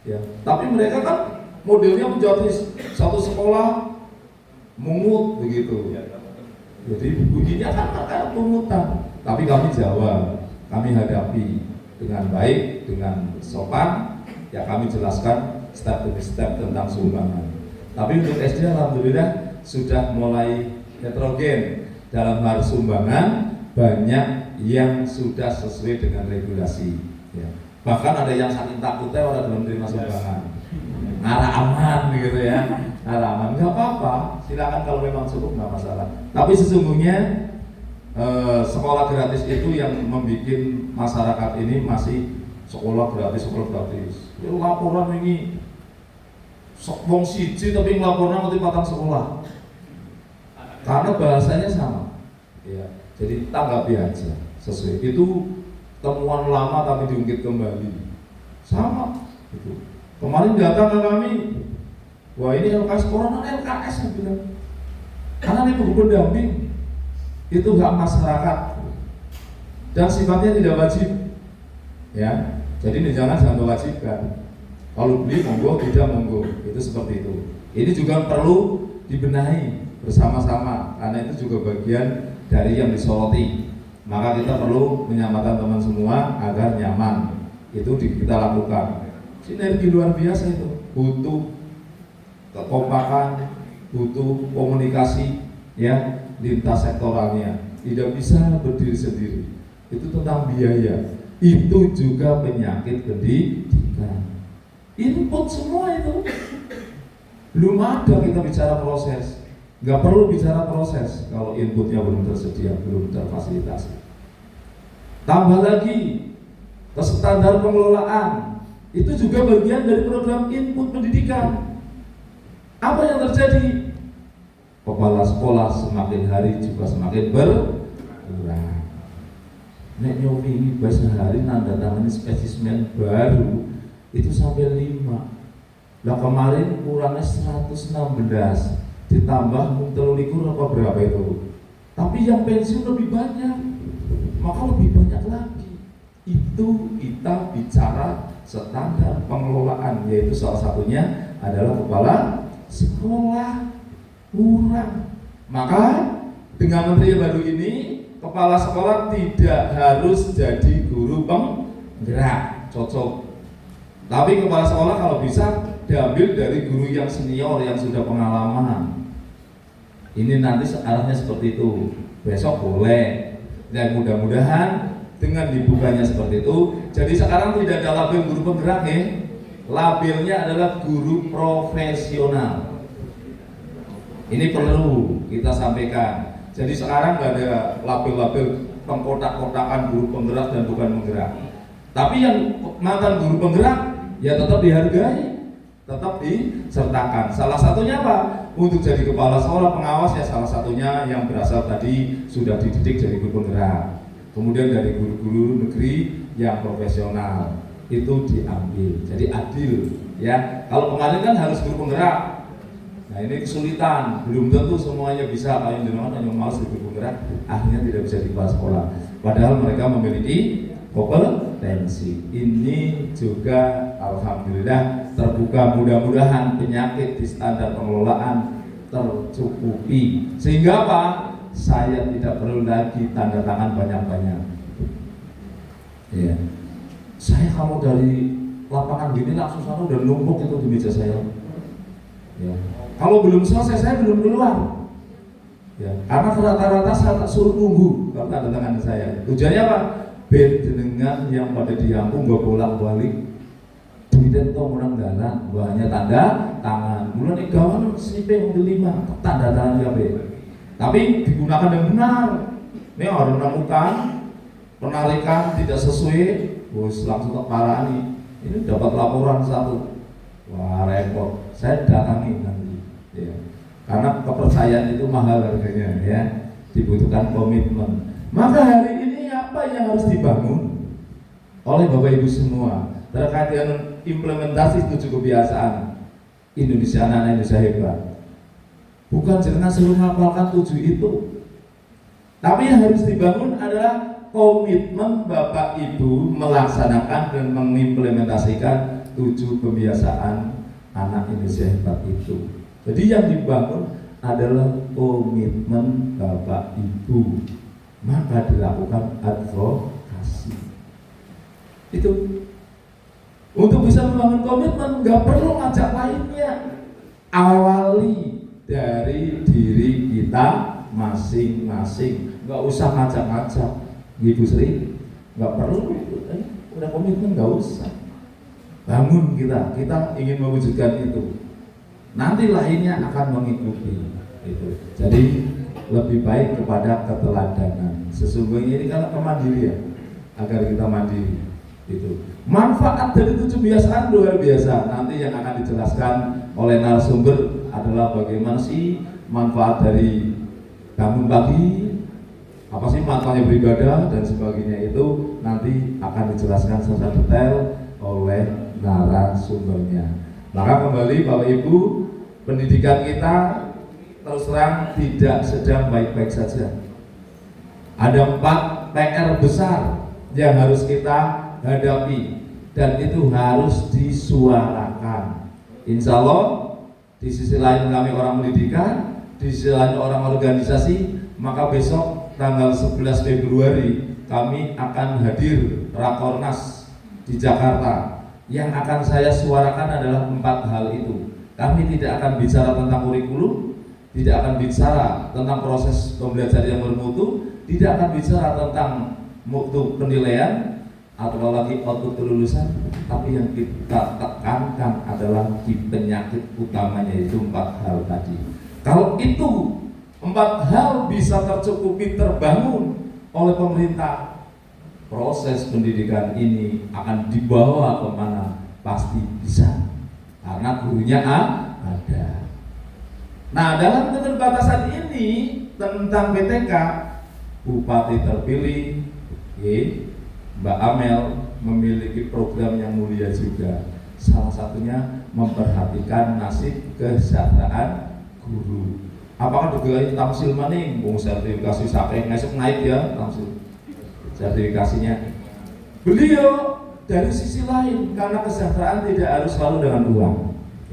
S5: Ya, tapi mereka kan modelnya menjadi satu sekolah mungut begitu. Jadi bunyinya kan kayak pungutan. Tapi kami jawab, kami hadapi dengan baik, dengan sopan. Ya kami jelaskan step demi step tentang sumbangan. Tapi untuk SD alhamdulillah sudah mulai heterogen dalam hal sumbangan, banyak yang sudah sesuai dengan regulasi. Ya. Bahkan ada yang saking takutnya orang belum terima sumbangan. Arah aman gitu ya, arah aman nggak apa-apa, silakan kalau memang cukup nggak masalah. Tapi sesungguhnya sekolah gratis itu yang membuat masyarakat ini masih sekolah gratis. Ya, laporan ini wong siji tapi ngelaporan nanti patang sekolah, karena bahasanya sama. Ya, jadi tanggapi aja sesuai. Itu temuan lama tapi diungkit kembali, sama. Itu. Kemarin datang ke kami, wah ini LKS corona, LKS saya bilang, karena ini buku pendamping, itu hak masyarakat dan sifatnya tidak wajib. ya. Jadi ini jangan mewajibkan. Kalau beli monggo, tidak monggo, itu seperti itu. Ini juga perlu dibenahi bersama-sama karena itu juga bagian dari yang disoroti. Maka kita perlu menyamakan teman semua agar nyaman. Itu kita lakukan. Sinergi luar biasa itu, butuh kekompakan, butuh komunikasi ya lintas sektoralnya. Tidak bisa berdiri sendiri. Itu tentang biaya. Itu juga penyakit pendidikan. Input semua itu. Belum ada kita bicara proses. Nggak perlu bicara proses kalau inputnya belum tersedia, belum terfasilitasi. Tambah lagi ke standar pengelolaan. Itu juga bagian dari program input pendidikan. Apa yang terjadi? Kepala sekolah semakin hari juga semakin berkurang. Nek nyobi bahasa hari nanda tangani spesimen baru itu sampai 5. Lah kemarin kurangnya 116 ditambah 33 apa berapa itu? Tapi yang pensiun lebih banyak, maka lebih banyak lagi. Itu kita bicara standar pengelolaan, yaitu salah satunya adalah kepala sekolah kurang. Maka dengan menteri yang baru ini, kepala sekolah tidak harus jadi guru penggerak, cocok. Tapi kepala sekolah kalau bisa diambil dari guru yang senior yang sudah pengalaman. Ini nanti arahnya seperti itu. Besok boleh. Dan mudah-mudahan dengan dibukanya seperti itu, jadi sekarang tidak ada label guru penggerak ya. Labelnya adalah guru profesional. Ini perlu kita sampaikan. Jadi sekarang nggak ada label-label pengkotak-kotakan guru penggerak dan bukan penggerak. Tapi yang mantan guru penggerak ya tetap dihargai, tetap disertakan. Salah satunya apa? Untuk jadi kepala sekolah pengawas ya salah satunya yang berasal tadi sudah dididik dari guru penggerak. Kemudian dari guru-guru negeri yang profesional itu diambil. Jadi adil ya. Kalau kemarin kan harus guru penggerak. Nah ini kesulitan, belum tentu semuanya bisa. Kalau yang hanya malas di guru penggerak, akhirnya tidak bisa di kepala sekolah. Padahal mereka memiliki kompetensi. Ini juga alhamdulillah terbuka, mudah-mudahan penyakit di standar pengelolaan tercukupi. Sehingga apa? Saya tidak perlu lagi tanda tangan banyak-banyak. Ya. Saya kalau dari lapangan gini langsung sana udah numpuk itu di meja saya. Ya. Kalau belum selesai saya belum keluar. Ya. Karena rata-rata saya tak suruh tunggu kalau tanda tangan saya. Tujuannya apa? Ben jenengan yang pada diampung gak bolak-balik. Duitnya tau menang dalan, hanya tanda tangan. Bulan igawan snipe yang 5 tanda tangan ya be. Tapi digunakan yang benar. Ini orang menemukan penarikan tidak sesuai, bos langsung terparani. Ini dapat laporan 1. Wah repot. Saya datangi nanti. Ya. Karena kepercayaan itu mahal harganya, ya. Dibutuhkan komitmen. Maka hari ini apa yang harus dibangun oleh Bapak Ibu semua terkait dengan implementasi 7 kebiasaan Indonesia, anak Indonesia hebat. Bukan jangan selalu menghafalkan 7 itu, tapi yang harus dibangun adalah komitmen Bapak Ibu melaksanakan dan mengimplementasikan 7 kebiasaan anak Indonesia hebat itu. Jadi yang dibangun adalah komitmen Bapak Ibu, maka dilakukan advokasi. Itu untuk bisa membangun komitmen nggak perlu ngajak lainnya, awali dari diri kita masing-masing, nggak usah ngajak-ngajak. Ibu Sri nggak perlu, udah komitmen nggak usah. Bangun kita ingin mewujudkan itu. Nanti lainnya akan mengikuti itu. Jadi lebih baik kepada keteladanan. Sesungguhnya ini kan kemandirian, agar kita mandiri. Itu manfaat dari 7 kebiasaan luar biasa. Nanti yang akan dijelaskan oleh narasumber adalah bagaimana sih manfaat dari bangun pagi, apa sih manfaatnya beribadah dan sebagainya, itu nanti akan dijelaskan secara detail oleh narasumbernya. Maka kembali Bapak Ibu, pendidikan kita terus terang tidak sedang baik-baik saja. Ada 4 PR besar yang harus kita hadapi, dan itu harus disuarakan. Insya Allah di sisi lain kami orang pendidikan, di sisi lain orang organisasi, maka besok tanggal 11 Februari kami akan hadir Rakornas di Jakarta. Yang akan saya suarakan adalah 4 hal itu. Kami tidak akan bicara tentang kurikulum, tidak akan bicara tentang proses pembelajaran yang bermutu, tidak akan bicara tentang mutu penilaian atau lagi output kelulusan, tapi yang kita tekankan adalah di penyakit utamanya, itu 4 hal tadi. Kalau itu 4 hal bisa tercukupi, terbangun oleh pemerintah, proses pendidikan ini akan dibawa kemana? Pasti bisa, karena gurunya ada. Nah, dalam keterbatasan ini tentang PTK, Bupati terpilih Mbak Amel memiliki program yang mulia juga. Salah satunya memperhatikan nasib kesejahteraan guru. Apakah digelar tamsil maning? Bung sertifikasi sampai ngesuk naik ya tamsil sertifikasinya. Beliau dari sisi lain, karena kesejahteraan tidak harus selalu dengan uang,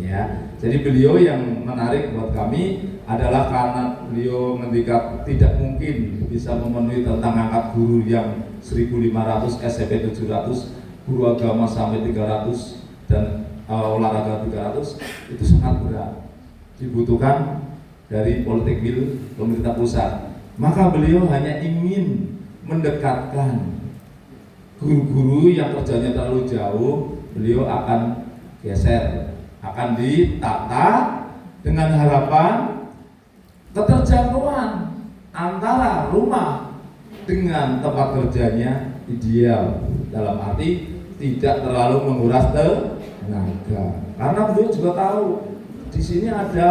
S5: ya. Jadi beliau yang menarik buat kami adalah karena beliau ketika tidak mungkin bisa memenuhi tentang angkat guru yang 1.500, SMP 700, guru agama sampai 300, dan olahraga 300, itu sangat berat. Dibutuhkan dari politik will pemerintah pusat. Maka beliau hanya ingin mendekatkan guru-guru yang kerjanya terlalu jauh, beliau akan geser, akan ditata dengan harapan keterjangkauan antara rumah dengan tempat kerjanya ideal, dalam arti tidak terlalu menguras tenaga. Karena beliau juga tahu di sini ada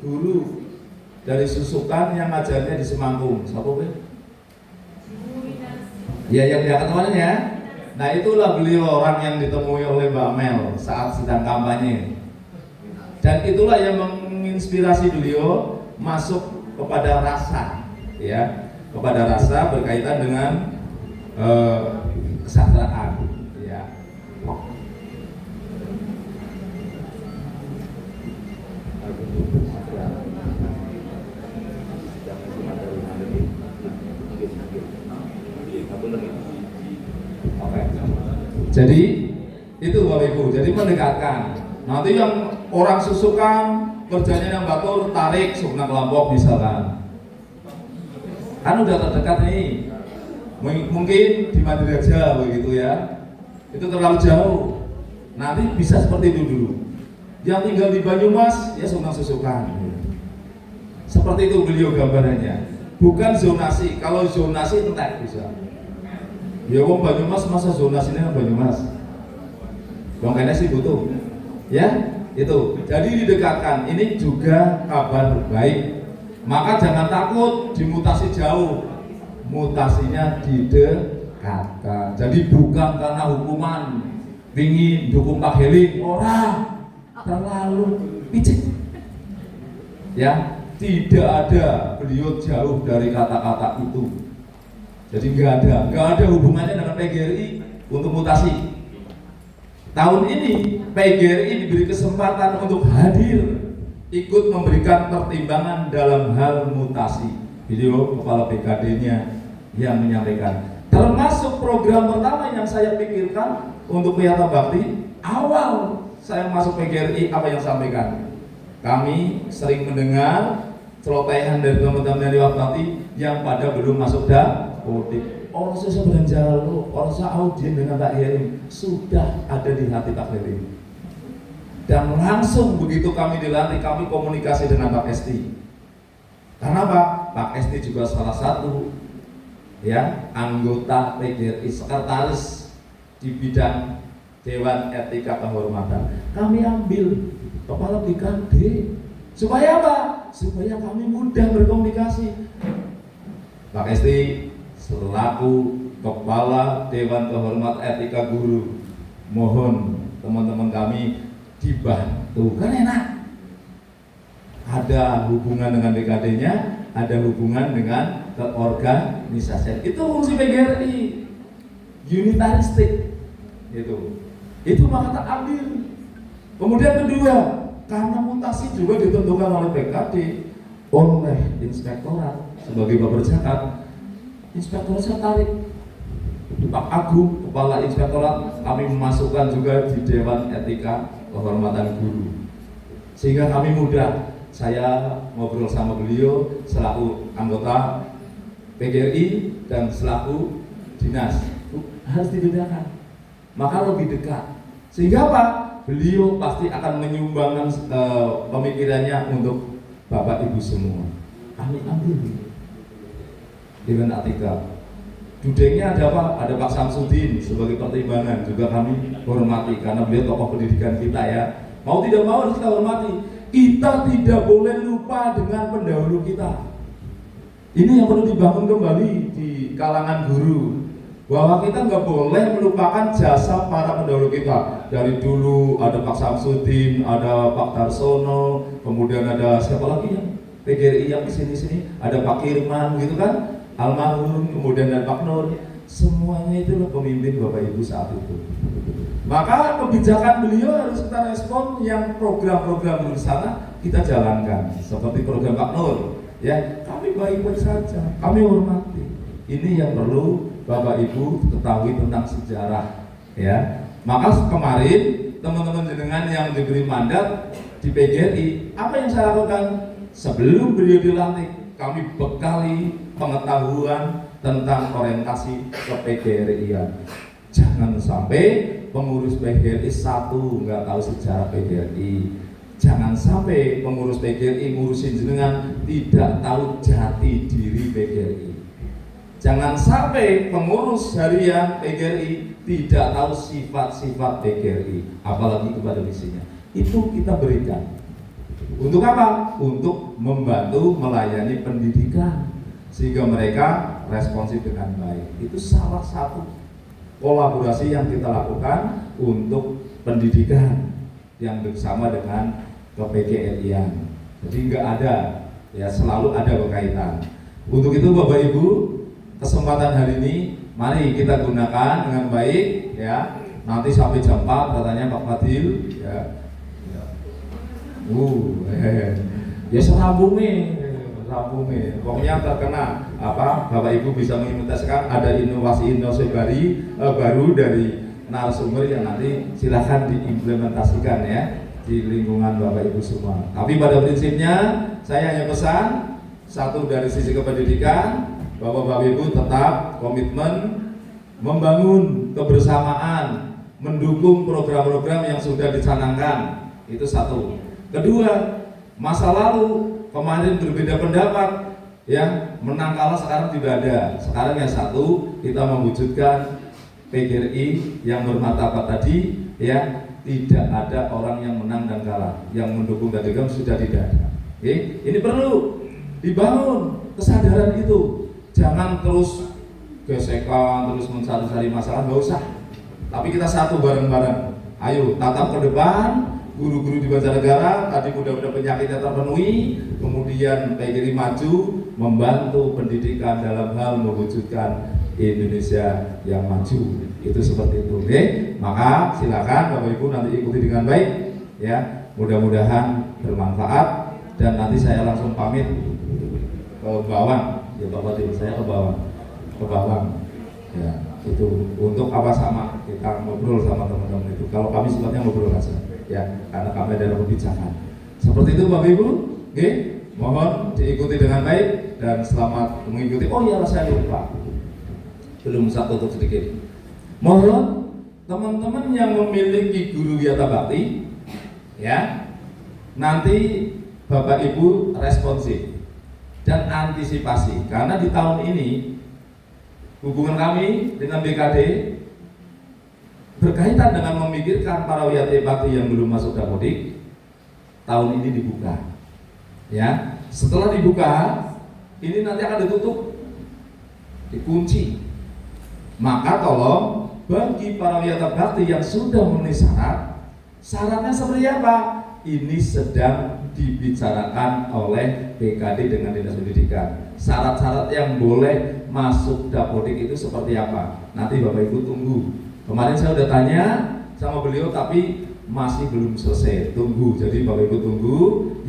S5: guru dari Susukan yang ngajarnya di Semangkung. Siapa be? Ya, yang dia kemarin ya. Nah, itulah beliau orang yang ditemui oleh Mbak Mel saat sedang kampanye. Dan itulah yang menginspirasi beliau masuk kepada rasa, ya, kepada rasa berkaitan dengan kesejahteraan, ya. Jadi itu Bapak Ibu, jadi mendekatkan. Nanti yang orang Susukan kerjanya yang batur tarik Sukna Kelompok misalkan, kan udah terdekat nih. Mungkin di Madraja begitu ya, itu terlalu jauh. Nanti bisa seperti itu dulu. Yang tinggal di Banyumas ya Sukna Susukan. Seperti itu beliau gambarannya. Bukan zonasi. Kalau zonasi entek bisa. Ya wong Banyumas masa zonasinya Banyumas. Wong kene sih butuh. Ya, itu. Jadi didekatkan. Ini juga kabar baik. Maka jangan takut dimutasi jauh. Mutasinya didekatkan. Jadi bukan karena hukuman. Ingin dukung Pak Heli, orang terlalu picik. Ya, tidak ada, beliau jauh dari kata-kata itu. Jadi nggak ada hubungannya dengan PGRI untuk mutasi. Tahun ini PGRI diberi kesempatan untuk hadir, ikut memberikan pertimbangan dalam hal mutasi. Beliau kepala BKD-nya yang menyampaikan. Termasuk program pertama yang saya pikirkan untuk Wiyata Bakti, awal saya masuk PGRI apa yang sampaikan. Kami sering mendengar celotehan dari teman-teman dari Bakti yang pada belum masuk politik. Orang saya berjalan, orang saya audien dengan Pak Heri sudah ada di hati Pak Heri. Dan langsung begitu kami dilantik, kami komunikasi dengan Pak Esti. Karena Pak Esti juga salah satu ya anggota PGRI, sekretaris di bidang Dewan Etika Kehormatan. Kami ambil kepala BKD supaya apa? Supaya kami mudah berkomunikasi. Pak Esti selaku kepala Dewan Kehormatan Etika Guru, mohon teman-teman kami dibantu, kan enak. Ada hubungan dengan BKD-nya, ada hubungan dengan keorganisasian. Itu fungsi PGRI, unitaristik. Itu maka tak ambil. Kemudian kedua, karena mutasi juga ditentukan oleh BKD, oleh inspektorat sebagai baper zakat, inspektorat saya tarik Pak Agung, kepala inspektorat, kami memasukkan juga di Dewan Etika Kehormatan Guru, sehingga kami mudah. Saya ngobrol sama beliau selaku anggota PGRI dan selaku dinas, harus dibedakan, maka lebih dekat, sehingga apa? Beliau pasti akan menyumbangkan pemikirannya untuk Bapak Ibu semua. Kami ambil dengan etika. Dudengnya ada apa? Ada Pak Samsudin sebagai pertimbangan, juga kami hormati karena beliau tokoh pendidikan kita ya. Mau tidak mau harus kita hormati. Kita tidak boleh lupa dengan pendahulu kita. Ini yang perlu dibangun kembali di kalangan guru, bahwa kita nggak boleh melupakan jasa para pendahulu kita. Dari dulu ada Pak Samsudin, ada Pak Darsono, kemudian ada siapa lagi yang PGRI yang di sini, ada Pak Irman gitu kan, almarhum, kemudian ada Pak Nur. Semuanya itulah pemimpin Bapak Ibu saat itu. Maka kebijakan beliau harus kita respon, yang program-program di sana kita jalankan. Seperti program Pak Nur, ya kami baik-baik saja, kami hormati. Ini yang perlu Bapak Ibu ketahui tentang sejarah, ya. Maka kemarin teman-teman jenengan yang diberi mandat di PGRI, apa yang saya lakukan? Sebelum beliau dilantik, kami bekali pengetahuan tentang orientasi ke PGRI-an. Jangan sampai pengurus PGRI satu nggak tahu sejarah PGRI. Jangan sampai pengurus PGRI ngurusin jenengan tidak tahu jati diri PGRI. Jangan sampai pengurus harian PGRI tidak tahu sifat-sifat PGRI, apalagi kepada misinya. Itu kita berikan. Untuk apa? Untuk membantu melayani pendidikan, sehingga mereka responsif dengan baik. Itu salah satu kolaborasi yang kita lakukan untuk pendidikan yang bersama dengan PGRI-an. Jadi nggak ada, ya selalu ada berkaitan. Untuk itu Bapak Ibu, kesempatan hari ini mari kita gunakan dengan baik, ya. Nanti sampai jam 4 katanya Pak Fadil, ya. Ya serambungnya. Pokoknya terkena apa, Bapak Ibu bisa mengimplementasikan, ada inovasi baru dari narasumber yang nanti silahkan diimplementasikan ya di lingkungan Bapak Ibu semua. Tapi pada prinsipnya saya hanya pesan satu, dari sisi kependidikan, bahwa Bapak Ibu tetap komitmen membangun kebersamaan, mendukung program-program yang sudah dicanangkan. Itu satu. Kedua, masa lalu kemarin berbeda pendapat, ya menang kalah sekarang tidak ada. Sekarang yang satu, kita mewujudkan PGRI yang bermartabat tadi, ya tidak ada orang yang menang dan kalah, yang mendukung dan juga sudah tidak ada. Oke? Ini perlu dibangun kesadaran itu. Jangan terus gesekan, terus mencari-cari masalah, nggak usah. Tapi kita satu bareng-bareng. Ayo tatap ke depan. Guru-guru di Banjarnegara tadi mudah-mudahan penyakitnya terpenuhi, kemudian PGRI maju membantu pendidikan dalam hal mewujudkan Indonesia yang maju. Itu seperti itu, oke? Maka silakan Bapak Ibu nanti ikuti dengan baik, ya. Mudah-mudahan bermanfaat, dan nanti saya langsung pamit ke Bawang, ya Bapak Ibu, saya ke Bawang, ya. Itu untuk apa, sama kita ngobrol sama teman-teman itu. Kalau kami sifatnya ngobrol aja, ya, karena kami adalah kebijakan. Seperti itu Bapak Ibu, oke? Mohon diikuti dengan baik dan selamat mengikuti. Oh iya, saya lupa, belum satu tutup sedikit. Mohon teman-teman yang memiliki guru Wiyata Bakti, ya, nanti Bapak Ibu responsif dan antisipasi, karena di tahun ini hubungan kami dengan BKD berkaitan dengan memikirkan para Wiyata Bakti yang belum masuk Dapodik. Tahun ini dibuka, ya. Setelah dibuka, ini nanti akan ditutup, dikunci. Maka tolong bagi para Wiyata Bakti yang sudah memenuhi syaratnya seperti apa? Ini sedang dibicarakan oleh BKD dengan Dinas Pendidikan. Syarat-syarat yang boleh masuk Dapodik itu seperti apa? Nanti Bapak Ibu tunggu Kemarin saya udah tanya sama beliau tapi masih belum selesai, tunggu. Jadi Bapak Ibu tunggu,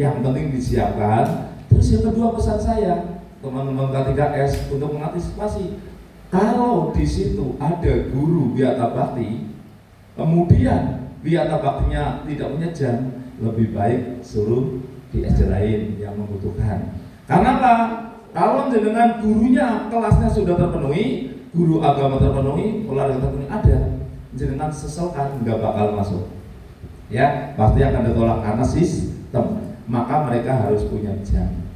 S5: yang penting disiapkan. Terus yang kedua pesan saya, teman-teman K3S untuk mengantisipasi, kalau di situ ada guru Wiyata Bakti, kemudian Wiyata Baktinya tidak punya jam, lebih baik suruh di SD lain yang membutuhkan. Karena apa? Kalau dengan gurunya kelasnya sudah terpenuhi, guru agama terpenuhi, olahraga terpenuhi, ada, jenengan seselkan nggak bakal masuk. Ya, pasti akan ditolak karena sistem. Maka mereka harus punya jam.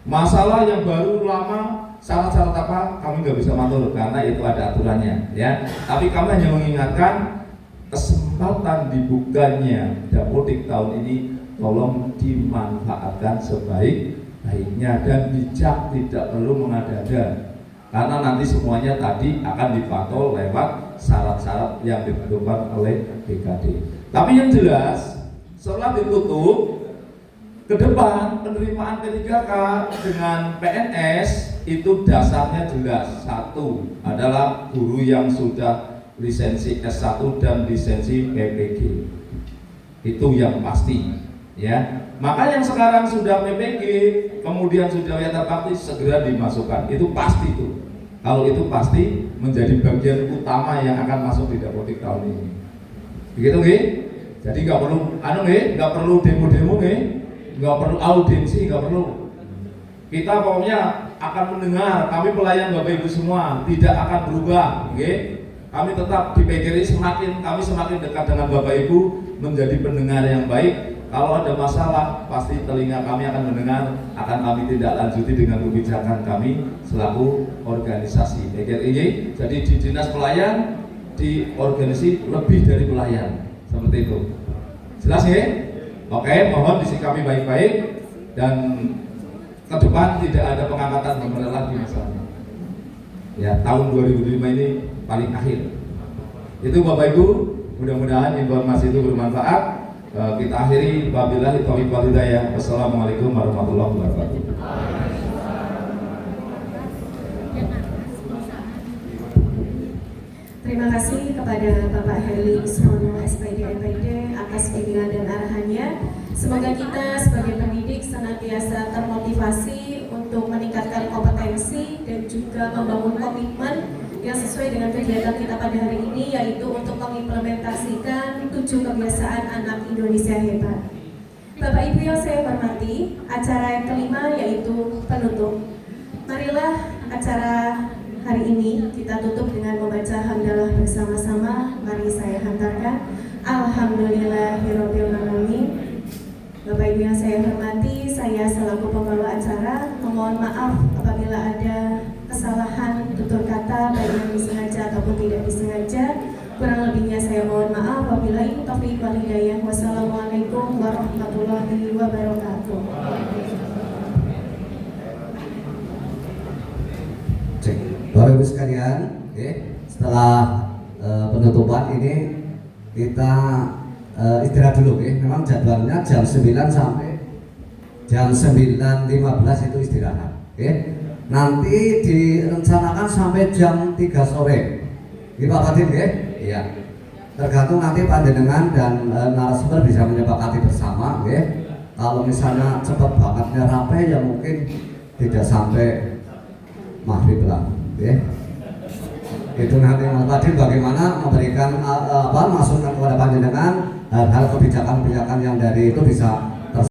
S5: Masalah yang baru lama, syarat-syarat apa, kami nggak bisa matur karena itu ada aturannya. Ya, tapi kami hanya mengingatkan kesempatan dibukanya Dapodik tahun ini tolong dimanfaatkan sebaik-baiknya dan bijak, tidak perlu mengada-ada. Karena nanti semuanya tadi akan dipantau lewat syarat-syarat yang ditentukan oleh BKD. Tapi yang jelas, setelah ditutup, ke depan penerimaan P3K dengan PNS itu dasarnya jelas. Satu adalah guru yang sudah lisensi S1 dan lisensi PPG. Itu yang pasti, ya. Maka yang sekarang sudah PPG, kemudian sudah Wiyata Bakti segera dimasukkan. Itu pasti itu. Kalau itu pasti menjadi bagian utama yang akan masuk di Dapodik tahun ini. Begitu nggih? Jadi nggak perlu nggak perlu demo-demo nggih, nggak perlu audiensi, nggak perlu. Kita pokoknya akan mendengar. Kami pelayan Bapak Ibu semua tidak akan berubah, nggih. Kami tetap di PGRI kami semakin dekat dengan Bapak Ibu menjadi pendengar yang baik. Kalau ada masalah, pasti telinga kami akan mendengar, akan kami tindak lanjuti dengan kebijakan kami selaku organisasi PGRI. Jadi di dinas pelayan, di organisasi lebih dari pelayan, seperti itu. Jelas ya? Oke, mohon disikapi baik-baik dan ke depan tidak ada pengangkatan pemerintah lagi misalnya. Ya, tahun 2005 ini paling akhir. Itu Bapak Ibu, mudah-mudahan informasi itu bermanfaat. Kita akhiri wabillahi taufiq wal hidayah. Wassalamualaikum warahmatullahi wabarakatuh.
S2: Terima kasih kepada Bapak Herli Ismono SPD MPD atas bimbingan dan arahannya. Semoga kita sebagai pendidik senantiasa termotivasi untuk meningkatkan kompetensi dan juga membangun komitmen yang sesuai dengan kegiatan kita pada hari ini, yaitu untuk mengimplementasikan 7 kebiasaan anak Indonesia hebat. Bapak Ibu yang saya hormati, acara yang kelima yaitu penutup. Marilah acara hari ini kita tutup dengan membaca hamdalah bersama-sama. Mari saya hantarkan Alhamdulillahirabbil alamin. Bapak Ibu yang saya hormati, saya selaku pembawa acara memohon maaf apabila ada kesalahan tutur kata baik yang disengaja ataupun tidak disengaja. Kurang lebihnya saya mohon maaf. Wabillahi taufiq wal hidayah. Wassalamualaikum warahmatullahi wabarakatuh.
S1: Bapak Ibu sekalian, setelah penutupan ini kita istirahat dulu, memang jadwalnya jam 9 sampai jam 9.15 itu istirahat. Nanti direncanakan sampai jam 3 sore. Ini Pak Kadin, iya. Tergantung nanti panjenengan dan narasumber bisa menyepakati bersama, Kalau misalnya cepat bangetnya rapi, ya mungkin tidak sampai maghrib lah. Itu nanti Mas Fadil bagaimana memberikan masukan kepada panjenengan hal kebijakan-kebijakan yang dari itu bisa